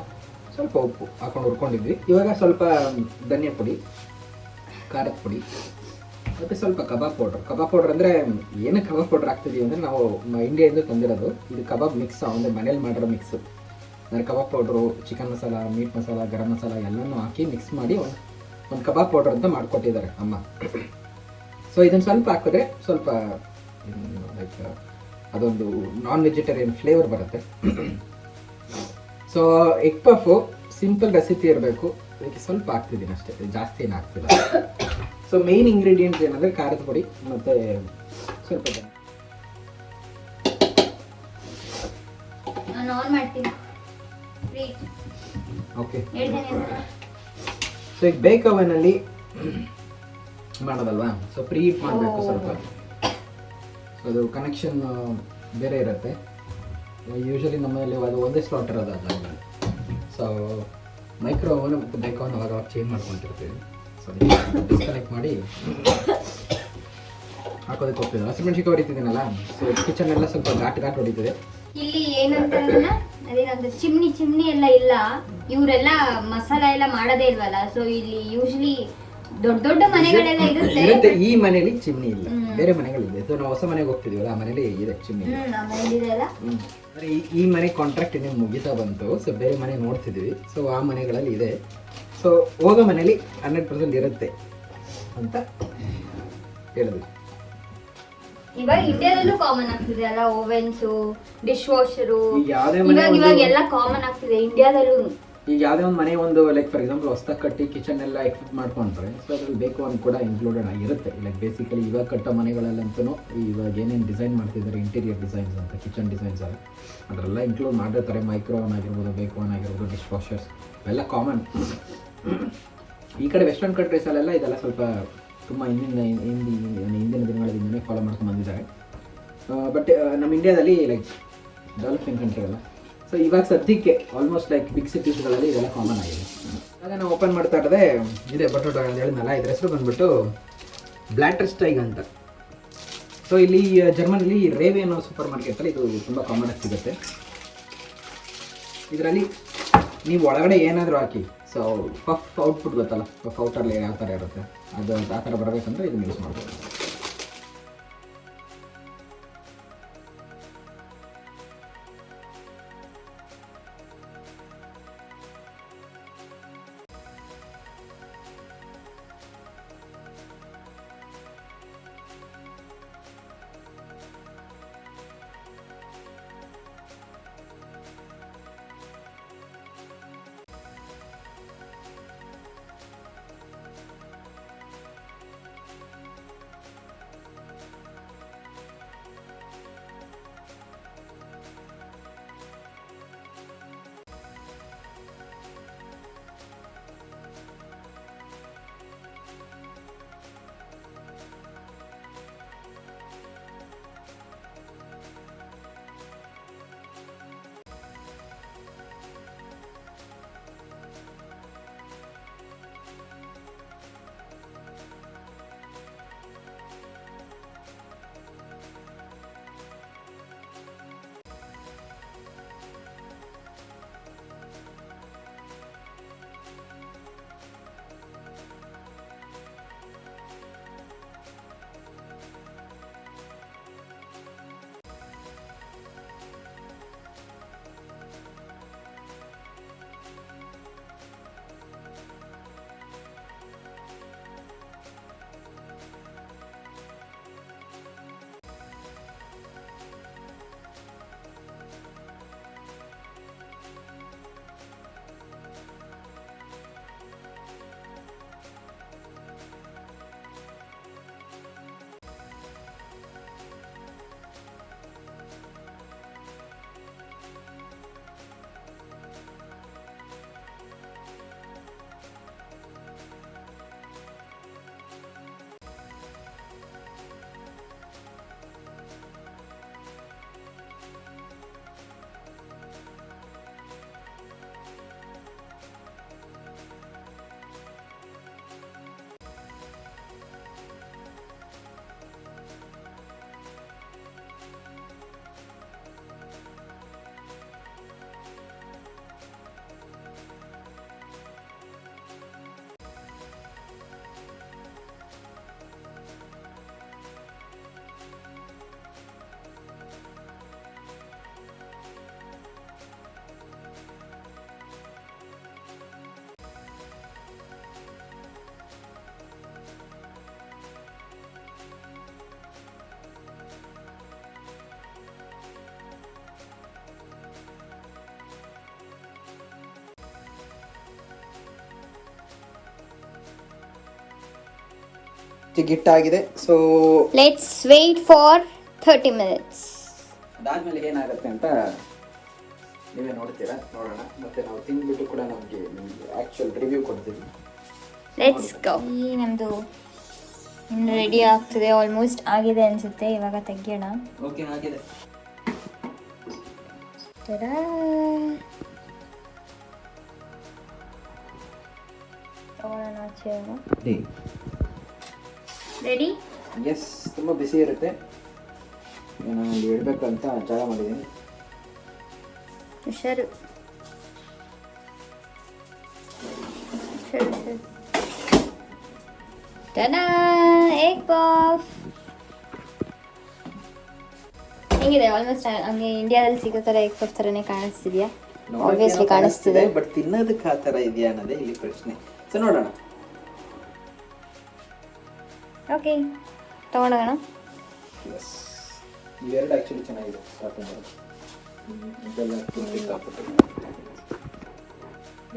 Speaker 1: ಸ್ವಲ್ಪ ಉಪ್ಪು ಹಾಕೊಂಡು ಹುರ್ಕೊಂಡಿದ್ವಿ. ಇವಾಗ ಸ್ವಲ್ಪ ಧನಿಯಾ ಪುಡಿ, ಖಾರದ ಪುಡಿ ಮತ್ತು ಸ್ವಲ್ಪ ಕಬಾಬ್ ಪೌಡ್ರ್ ಅಂದರೆ ಏನಕ್ಕೆ ಕಬಾಬ್ ಪೌಡ್ರ್ ಹಾಕ್ತಿದ್ದೀವಿ ಅಂದರೆ ನಾವು ಇಂಡಿಯಾದಿಂದ ತಂದಿರೋದು. ಇದು ಕಬಾಬ್ ಮಿಕ್ಸ್, ಅಂದರೆ ಮನೇಲಿ ಮಾಡಿರೋ ಮಿಕ್ಸು. ಅಂದರೆ kebab powder, chicken masala, meat masala, garam masala ಎಲ್ಲನೂ ಹಾಕಿ ಮಿಕ್ಸ್ ಮಾಡಿ ಒಂದು ಕಬಾಬ್ ಪೌಡ್ರ್ ಅಂತ ಮಾಡಿಕೊಟ್ಟಿದ್ದಾರೆ ಅಮ್ಮ. ಸೊ ಇದನ್ನು ಸ್ವಲ್ಪ ಹಾಕಿದ್ರೆ ಸ್ವಲ್ಪ ಲೈಕ್ ಅದೊಂದು ನಾನ್ ವೆಜಿಟೇರಿಯನ್ ಫ್ಲೇವರ್ ಬರುತ್ತೆ. So egg puff simple recipe ಇರಬೇಕು, ಅದಕ್ಕೆ ಸ್ವಲ್ಪ ಹಾಕ್ತಿದ್ದೀನಿ ಅಷ್ಟೇ, ಜಾಸ್ತಿ ಏನು ಹಾಕ್ತಿಲ್ಲ. ಸೊ ಮೇನ್ ಇಂಗ್ರೀಡಿಯೆಂಟ್ಸ್ ಏನಂದರೆ ಖಾರದ ಪುಡಿ ಮತ್ತು ಸ್ವಲ್ಪ
Speaker 2: ನಾನು ಆನ್ ಮಾಡ್ತೀನಿ.
Speaker 1: ಓಕೆ. ಸೊ ಈಗ ಬೇಕ್ ಅವನಲ್ಲಿ ಮಾಡೋದಲ್ವಾ, ಸೊ ಪ್ರೀ ಹೀಟ್ ಮಾಡಬೇಕು ಸ್ವಲ್ಪ. ಸೊ ಅದು ಕನೆಕ್ಷನ್ ಬೇರೆ ಇರುತ್ತೆ. ಯೂಶಲಿ ನಮ್ಮಲ್ಲಿ ಅದು ಒಂದೇ ಸ್ಲಾಟ್ ಇರೋದು ಅದಾಗಲಿ. ಸೊ ಮೈಕ್ರೋ ಓವನ್ ಮತ್ತು ಬೇಕ್ ಓವನ್ ಅವಾಗ ಚೇಂಜ್ ಮಾಡ್ಕೊತಿರ್ತೀವಿ. ಸೊ ಡಿಸ್ಕನೆಕ್ಟ್ ಮಾಡಿ ಹಾಕೋದಕ್ಕೆ ಹೋಗ್ತಿದ್ದೆ. ಹಸಿಮೆಣ್ಸಿಕಾಯಿ ಹೊಡಿತಿದ್ದೀನಲ್ಲ, ಸೊ ಕಿಚನ್ ಎಲ್ಲ ಸ್ವಲ್ಪ ಘಾಟ್ ಹೊಡಿತಿದೆ.
Speaker 2: ಇಲ್ಲಿ ಏನಂತ ಅದೇನಂದ್ರೆ ಚಿಮ್ನಿ ಎಲ್ಲ ಇಲ್ಲ, ಇವರೆಲ್ಲ ಮಸಾಲ ಎಲ್ಲ ಮಾಡೋದೇ ಇಲ್ವಲ್ಲ, ಸೊ ಇಲ್ಲಿ ಯೂಶಲಿ ದೊಡ್ಡ ಮನೆಗಳೆಲ್ಲ
Speaker 1: ಇರುತ್ತೆ. ಈ ಮನೇಲಿ ಚಿಮ್ನಿ ಇಲ್ಲ, ಬೇರೆ ಮನೆಗಳಿದೆ. ಸೊ ನಾವು ಹೊಸ ಮನೆಗೆ ಹೋಗ್ತಿದೀವಲ್ಲ, ಆ ಮನೇಲಿ ಇದೆ ಚಿಮ್ನಿ. ಈ ಮನೆ ಕಾಂಟ್ರಾಕ್ಟ್ ಇನ್ನೇ ಮುಗಿತಾ ಬಂತು. ಸೊ ಬೇರೆ ಮನೆ ನೋಡ್ತಿದ್ವಿ. ಸೊ ಆ ಮನೆಗಳಲ್ಲಿ ಇದೆ. ಸೊ ಹೋಗೋ ಮನೇಲಿ 100% ಇರುತ್ತೆ ಅಂತ ಹೇಳಿದ್ವಿ.
Speaker 2: ಇವಾಗ ಇಂಡಿಯಾದಲ್ಲೂ ಕಾಮನ್ ಆಗ್ತಿದೆ ಅಲ್ಲ, ಓವೆನ್ಸು, ಡಿಶ್ ವಾಷರು, ಇವಾಗ ಎಲ್ಲ ಕಾಮನ್ ಆಗ್ತಿದೆ ಇಂಡಿಯಾದಲ್ಲೂ.
Speaker 1: ಈಗ ಯಾವುದೇ ಒಂದು ಮನೆ ಒಂದು ಲೈಕ್ ಫಾರ್ ಎಕ್ಸಾಂಪಲ್ ಹೊಸದಾಗಿ ಕಟ್ಟಿ ಕಿಚನ್ ಎಲ್ಲ ಎಕ್ವಿಪ್ ಮಾಡ್ಕೊಂಡ್ರೆ ಸೊ ಅದ್ರಲ್ಲಿ ಬೇಕು ಅಂತ ಕೂಡ ಇನ್ಕ್ಲೂಡೆಡ್ ಆಗಿರುತ್ತೆ. ಲೈಕ್ ಬೇಸಿಕಲಿ ಇವಾಗ ಕಟ್ಟೋ ಮನೆಗಳಲ್ಲಂತೂ ಇವಾಗ ಏನೇನು ಡಿಸೈನ್ ಮಾಡ್ತಿದ್ದಾರೆ ಇಂಟೀರಿಯರ್ ಡಿಸೈನ್ಸ್ ಅಂತ, ಕಿಚನ್ ಡಿಸೈನ್ಸ್ ಅಲ್ಲ, ಅದರೆಲ್ಲ ಇನ್ಕ್ಲೂಡ್ ಮಾಡಿರ್ತಾರೆ. ಮೈಕ್ರೋ ಓವನ್ ಆಗಿರ್ಬೋದು, ಬೇಕು ಓವನ್ ಆಗಿರ್ಬೋದು, ಡಿಶ್ ವಾಷರ್ಸ್ ಇವೆಲ್ಲ ಕಾಮನ್. ಈ ಕಡೆ ವೆಸ್ಟರ್ನ್ ಕಂಟ್ರೀಸಲ್ಲೆಲ್ಲ ಇದೆಲ್ಲ ಸ್ವಲ್ಪ ತುಂಬ ಹಿಂದಿನ ದಿನಗಳಿಂದನೇ ಫಾಲೋ ಮಾಡ್ಕೊಂಡು ಬಂದಿದ್ದಾರೆ. ಬಟ್ ನಮ್ಮ ಇಂಡಿಯಾದಲ್ಲಿ ಲೈಕ್ ಡೆವಲಪಿಂಗ್ ಕಂಟ್ರಿ ಅಲ್ಲ. ಸೊ ಇವಾಗ ಸದ್ಯಕ್ಕೆ ಆಲ್ಮೋಸ್ಟ್ ಲೈಕ್ ಬಿಗ್ ಸಿಟೀಸ್ಗಳಲ್ಲಿ ಇದೆಲ್ಲ ಕಾಮನ್ ಆಗಿದೆ. ಆಗ ನಾವು ಓಪನ್ ಮಾಡ್ತಾ ಇರೋದೇ ಇದೆ ಬಟೋಟ ಅಂತ ಹೇಳಿದ್ನಲ್ಲ, ಇದ್ರ ಹೆಸರು ಬಂದ್ಬಿಟ್ಟು ಬ್ಲಾಟರ್ಸ್ಟೈಗ್ ಅಂತ. ಸೊ ಇಲ್ಲಿ ಜರ್ಮನಿಲಿ ರೇವೆ ಅನ್ನೋ ಸೂಪರ್ ಮಾರ್ಕೆಟಲ್ಲಿ ಇದು ತುಂಬ ಕಾಮನ್ ಆಗಿ ಸಿಗುತ್ತೆ. ಇದರಲ್ಲಿ ನೀವು ಒಳಗಡೆ ಏನಾದರೂ ಹಾಕಿ, ಸೊ ಪಫ್ ಔಟ್ಪುಟ್ ಗೊತ್ತಲ್ಲ, ಪಫ್ ಔಟರ್ಲಿ ಯಾವ ಥರ ಇರುತ್ತೆ, ಅದು ಆ ಥರ ಬರಬೇಕಂದ್ರೆ ಇದನ್ನು ಯೂಸ್ ಮಾಡ್ಬೋದು. ಗಿಟ್ಟಾಗಿದೆ. So
Speaker 2: let's wait for 30 minutes.
Speaker 1: ಅದಾದ್ಮೇಲೆ ಏನಾಗುತ್ತೆ ಅಂತ ನೀವೇ ನೋಡ್ತೀರಾ, ನೋಡೋಣ. ಮತ್ತೆ ನಾವು ತಿಂದ್ಬಿಟ್ಟು ಕೂಡ ನಮಗೆ ಆ್ಯಕ್ಚುಯಲ್ ರಿವ್ಯೂ ಕೊಡ್ತೀವಿ.
Speaker 2: Let's go. ಈ ನಮ್ಮದು ರೆಡಿ ಆಗ್ತಿದೆ, ಆಲ್ಮೋಸ್ಟ್ ಆಗಿದೆ ಅನಿಸುತ್ತೆ. ಇವಾಗ ತೆಗಿಯೋಣ.
Speaker 1: ಓಕೆ, ಆಗಿದೆ.
Speaker 2: ತಗೊಳ್ಳೋಣ ಆಚೆ. ರೆಡಿ?
Speaker 1: ಎಸ್, ತುಂಬ ಬಿಸಿ ಇರುತ್ತೆ. ನಾನು ಇಡಬೇಕಂತ ಜಾಗ ಮಾಡಿದ್ದೀನಿ.
Speaker 2: ಹುಷಾರು. ಟನಾ ಎಗ್ ಪಫ್ ಹೆಂಗಿದೆ? ಆಲ್ಮೋಸ್ಟ್ ಹಂಗೆ ಇಂಡಿಯಾದಲ್ಲಿ ಸಿಗೋ ಥರ ಎಗ್ ಪಫ್ ಥರನೇ ಕಾಣಿಸ್ತಿದ್ಯಾ? ಆಬ್ವಿಯಸ್ಲಿ ಕಾಣಿಸ್ತಿದೆ,
Speaker 1: ಬಟ್ ತಿನ್ನೋದಕ್ಕೆ ಆ ಥರ ಇದೆಯಾ ಅನ್ನೋದೇ ಇಲ್ಲಿ ಪ್ರಶ್ನೆ. ಸೊ ನೋಡೋಣ.
Speaker 2: ಓಕೆ, ತಗೊಂಡೋಗೋಣ.
Speaker 1: ಇವೆರಡು ಆ್ಯಕ್ಚುಲಿ ಚೆನ್ನಾಗಿದೆ.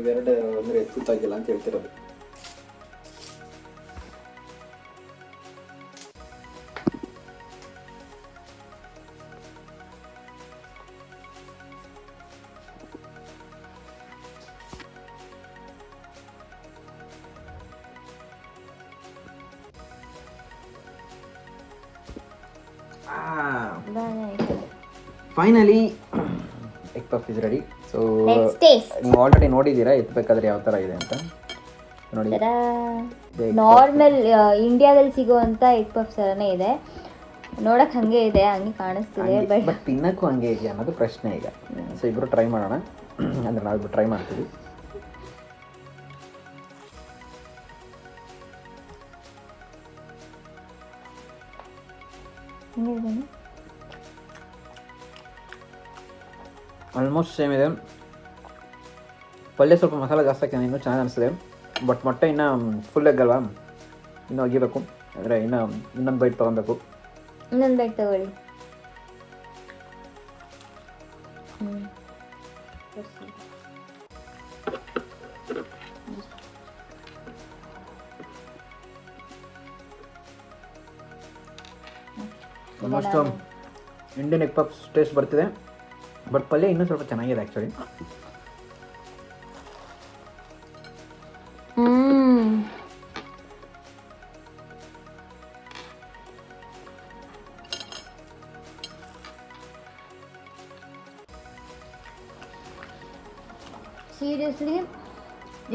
Speaker 1: ಇವೆರಡು ಅಂದರೆ ತುತ್ತಾಗಿಲ್ಲ ಅಂತ ಹೇಳ್ತಿರೋದು. Finally egg puff is ready. So ನೀವು ಆಲ್ರೆಡಿ ನೋಡಿದ್ದೀರಾ ಎತ್ತಬೇಕಾದ್ರೆ ಯಾವ ಥರ ಇದೆ ಅಂತ ನೋಡಿ.
Speaker 2: ನಾರ್ಮಲ್ ಇಂಡಿಯಾದಲ್ಲಿ ಸಿಗುವಂಥ ಎಗ್ ಪಫ್ ಥರನೇ ಇದೆ, ನೋಡಕ್ಕೆ ಹಂಗೆ ಇದೆ, ಹಂಗೆ ಕಾಣಿಸ್ತಿದೆ.
Speaker 1: ಬಟ್ ತಿನ್ನಕ್ಕೂ ಹಂಗೆ ಇದೆಯಾ ಅನ್ನೋದು ಪ್ರಶ್ನೆ ಈಗ. ಸೊ ಇಬ್ಬರು ಟ್ರೈ ಮಾಡೋಣ, ಅಂದರೆ ನಾವಿಬ್ಬರು ಟ್ರೈ ಮಾಡ್ತೀವಿ. ಆಲ್ಮೋಸ್ಟ್ ಸೇಮ್ ಇದೆ. ಪಲ್ಯ ಸ್ವಲ್ಪ ಮಸಾಲೆ ಜಾಸ್ತಿ ಹಾಕಿ ಇನ್ನೂ ಚೆನ್ನಾಗಿ ಅನಿಸ್ತದೆ. ಬಟ್ ಮೊಟ್ಟೆ ಇನ್ನೂ ಫುಲ್ ಎಗ್ ಅಲ್ವಾ, ಇನ್ನೂ ಅಗಿಬೇಕು. ಅಂದರೆ ಇನ್ನೊಂದು ಬೈಟ್ ತೊಗೊಬೇಕು.
Speaker 2: ಇನ್ನೊಂದು ಬೈಟ್ ತಗೊಳ್ಳಿ.
Speaker 1: Almost Indian egg puffs taste ಬರ್ತಿದೆ, ಬಟ್ ಪಲ್ಯ ಇನ್ನೂ ಸ್ವಲ್ಪ ಚೆನ್ನಾಗಿದೆ ಆ್ಯಕ್ಚುಲಿ.
Speaker 2: ಸೀರಿಯಸ್ಲಿ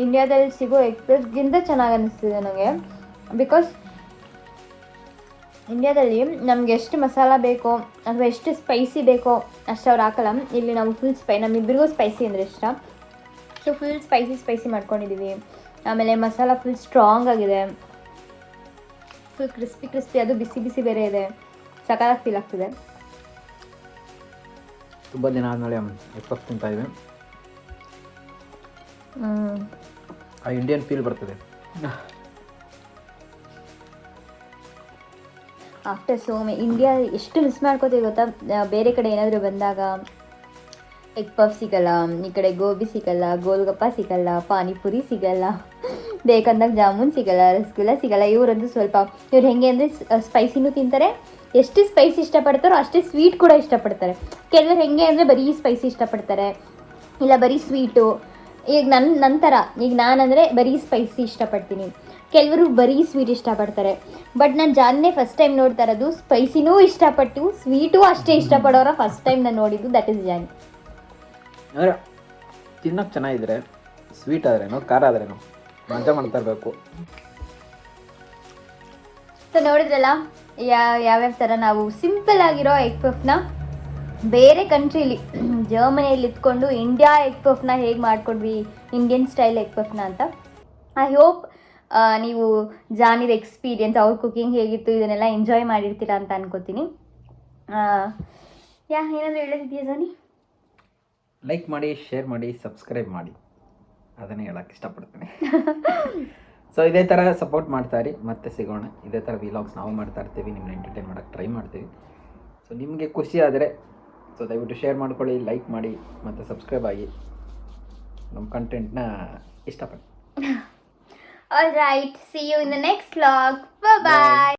Speaker 2: ಇಂಡಿಯಾದಲ್ಲಿ ಸಿಗೋ ಎಗ್ ಪಫ್ಗಿಂತ ಚೆನ್ನಾಗಿ ಅನ್ನಿಸ್ತಿದೆ ನನಗೆ. ಬಿಕಾಸ್ ಇಂಡಿಯಾದಲ್ಲಿ ನಮ್ಗೆ ಎಷ್ಟು ಮಸಾಲ ಬೇಕೋ ಅಥವಾ ಎಷ್ಟು ಸ್ಪೈಸಿ ಬೇಕೋ ಅಷ್ಟು ಅವ್ರು ಹಾಕಲ್ಲ. ಇಲ್ಲಿ ನಾವು ಫುಲ್ ನಮ್ಮಿಬ್ಬರಿಗೂ ಸ್ಪೈಸಿ ಅಂದರೆ ಇಷ್ಟ. ಸೊ ಫುಲ್ ಸ್ಪೈಸಿ ಮಾಡ್ಕೊಂಡಿದ್ದೀವಿ. ಆಮೇಲೆ ಮಸಾಲ ಫುಲ್ ಸ್ಟ್ರಾಂಗ್ ಆಗಿದೆ, ಫುಲ್ ಕ್ರಿಸ್ಪಿ, ಅದು ಬಿಸಿ ಬೇರೆ ಇದೆ. ಸಕಾಲಾಗಿ ಫೀಲ್ ಆಗ್ತಿದೆ.
Speaker 1: ತುಂಬ ದಿನ ಆದಮೇಲೆ ಎಗ್ ಪಫ್ ತಿಂತಾ ಇದ್ದೀವಿ. ಆ ಇಂಡಿಯನ್ ಫೀಲ್ ಬರ್ತದೆ.
Speaker 2: ಆಫ್ಟರ್ ಇಂಡಿಯಾ ಎಷ್ಟು ಮಿಸ್ ಮಾಡ್ಕೋತೀವಿ ಗೊತ್ತಾ. ಬೇರೆ ಕಡೆ ಏನಾದರೂ ಬಂದಾಗ ಎಗ್ ಪಫ್ ಸಿಗಲ್ಲ, ಈ ಕಡೆ ಗೋಬಿ ಸಿಗಲ್ಲ, ಗೋಲ್ಗಪ್ಪ ಸಿಗಲ್ಲ, ಪಾನಿಪುರಿ ಸಿಗಲ್ಲ, ಬೇಕಂದಾಗ ಜಾಮೂನ್ ಸಿಗಲ್ಲ, ರಸಗುಲ್ಲ ಸಿಗಲ್ಲ. ಇವರಂತೂ ಇವ್ರು ಹೆಂಗೆ ಅಂದರೆ ಸ್ಪೈಸಿನೂ ತಿಂತಾರೆ, ಎಷ್ಟು ಸ್ಪೈಸಿ ಇಷ್ಟಪಡ್ತಾರೋ ಅಷ್ಟೇ ಸ್ವೀಟ್ ಕೂಡ ಇಷ್ಟಪಡ್ತಾರೆ. ಕೆಲವರು ಹೆಂಗೆ ಅಂದರೆ ಬರೀ ಸ್ಪೈಸಿ ಇಷ್ಟಪಡ್ತಾರೆ, ಇಲ್ಲ ಬರೀ ಸ್ವೀಟು. ಈಗ ನನ್ನ ಥರ ಈಗ ನಾನಂದರೆ ಬರೀ ಸ್ಪೈಸಿ ಇಷ್ಟಪಡ್ತೀನಿ, ಕೆಲವರು ಬರೀ ಸ್ವೀಟ್ ಇಷ್ಟಪಡ್ತಾರೆ. ಬಟ್ ನಾನು ಜಾನ್ನೇ ಫಸ್ಟ್ ಟೈಮ್ ನೋಡ್ತಾ ಇರೋದು ಸ್ಪೈಸಿನೂ ಇಷ್ಟಪಟ್ಟು ಸ್ವೀಟೂ ಅಷ್ಟೇ ಇಷ್ಟಪಡೋರ ಫಸ್ಟ್ ಟೈಮ್ ನಾನು ನೋಡಿದ್ದು. That is John.
Speaker 1: ಅಂದರೆ ತಿನ್ನೋಕೆ ಚೆನ್ನಾಗಿದ್ರೆ ಸ್ವೀಟ್ ಆದ್ರೇನು ಖಾರ ಆದ್ರೇನು ಮಜಾ ಮಾಡ್ತಾ ಇರಬೇಕು.
Speaker 2: ಸೊ ನೋಡಿದ್ರಲ್ಲ ಯಾವ್ಯಾವ ಥರ ನಾವು ಸಿಂಪಲ್ ಆಗಿರೋ ಎಗ್ ಪಫ್ನ ಬೇರೆ ಕಂಟ್ರೀಲಿ ಜರ್ಮನಿಯಲ್ಲಿ ಇದ್ಕೊಂಡು ಇಂಡಿಯಾ ಎಗ್ ಪಫ್ನ ಹೇಗೆ ಮಾಡ್ಕೊಂಡ್ವಿ, ಇಂಡಿಯನ್ ಸ್ಟೈಲ್ ಎಗ್ ಪಫ್ನ ಅಂತ. ಐ ಹೋಪ್ ನೀವು ಜಾನಿದ ಎಕ್ಸ್ಪೀರಿಯನ್ಸ್, ಅವ್ರ ಕುಕಿಂಗ್ ಹೇಗಿತ್ತು ಇದನ್ನೆಲ್ಲ ಎಂಜಾಯ್ ಮಾಡಿರ್ತೀರಾ ಅಂತ ಅನ್ಕೋತೀನಿ. ಏನಾದರೂ ಹೇಳೋದಿದೆಯಾ ಜಾನಿ?
Speaker 1: ಲೈಕ್ ಮಾಡಿ, ಶೇರ್ ಮಾಡಿ, ಸಬ್ಸ್ಕ್ರೈಬ್ ಮಾಡಿ, ಅದನ್ನೇ ಹೇಳೋಕ್ಕೆ ಇಷ್ಟಪಡ್ತೀನಿ. ಸೊ ಇದೇ ಥರ ಸಪೋರ್ಟ್ ಮಾಡ್ತಾ ಇರಿ, ಮತ್ತೆ ಸಿಗೋಣ. ಇದೇ ಥರ ವಿಲಾಗ್ಸ್ ನಾವು ಮಾಡ್ತಾ ಇರ್ತೀವಿ, ನಿಮ್ಮನ್ನ ಎಂಟರ್ಟೈನ್ ಮಾಡೋಕ್ಕೆ ಟ್ರೈ ಮಾಡ್ತೀವಿ. ಸೊ ನಿಮಗೆ ಖುಷಿ ಆದರೆ ಸೊ ದಯವಿಟ್ಟು ಶೇರ್ ಮಾಡ್ಕೊಳ್ಳಿ, ಲೈಕ್ ಮಾಡಿ, ಮತ್ತು ಸಬ್ಸ್ಕ್ರೈಬ್ ಆಗಿ ನಮ್ಮ ಕಂಟೆಂಟ್ನ ಇಷ್ಟಪಡಿ.
Speaker 2: All right, see you in the next vlog. Bye bye.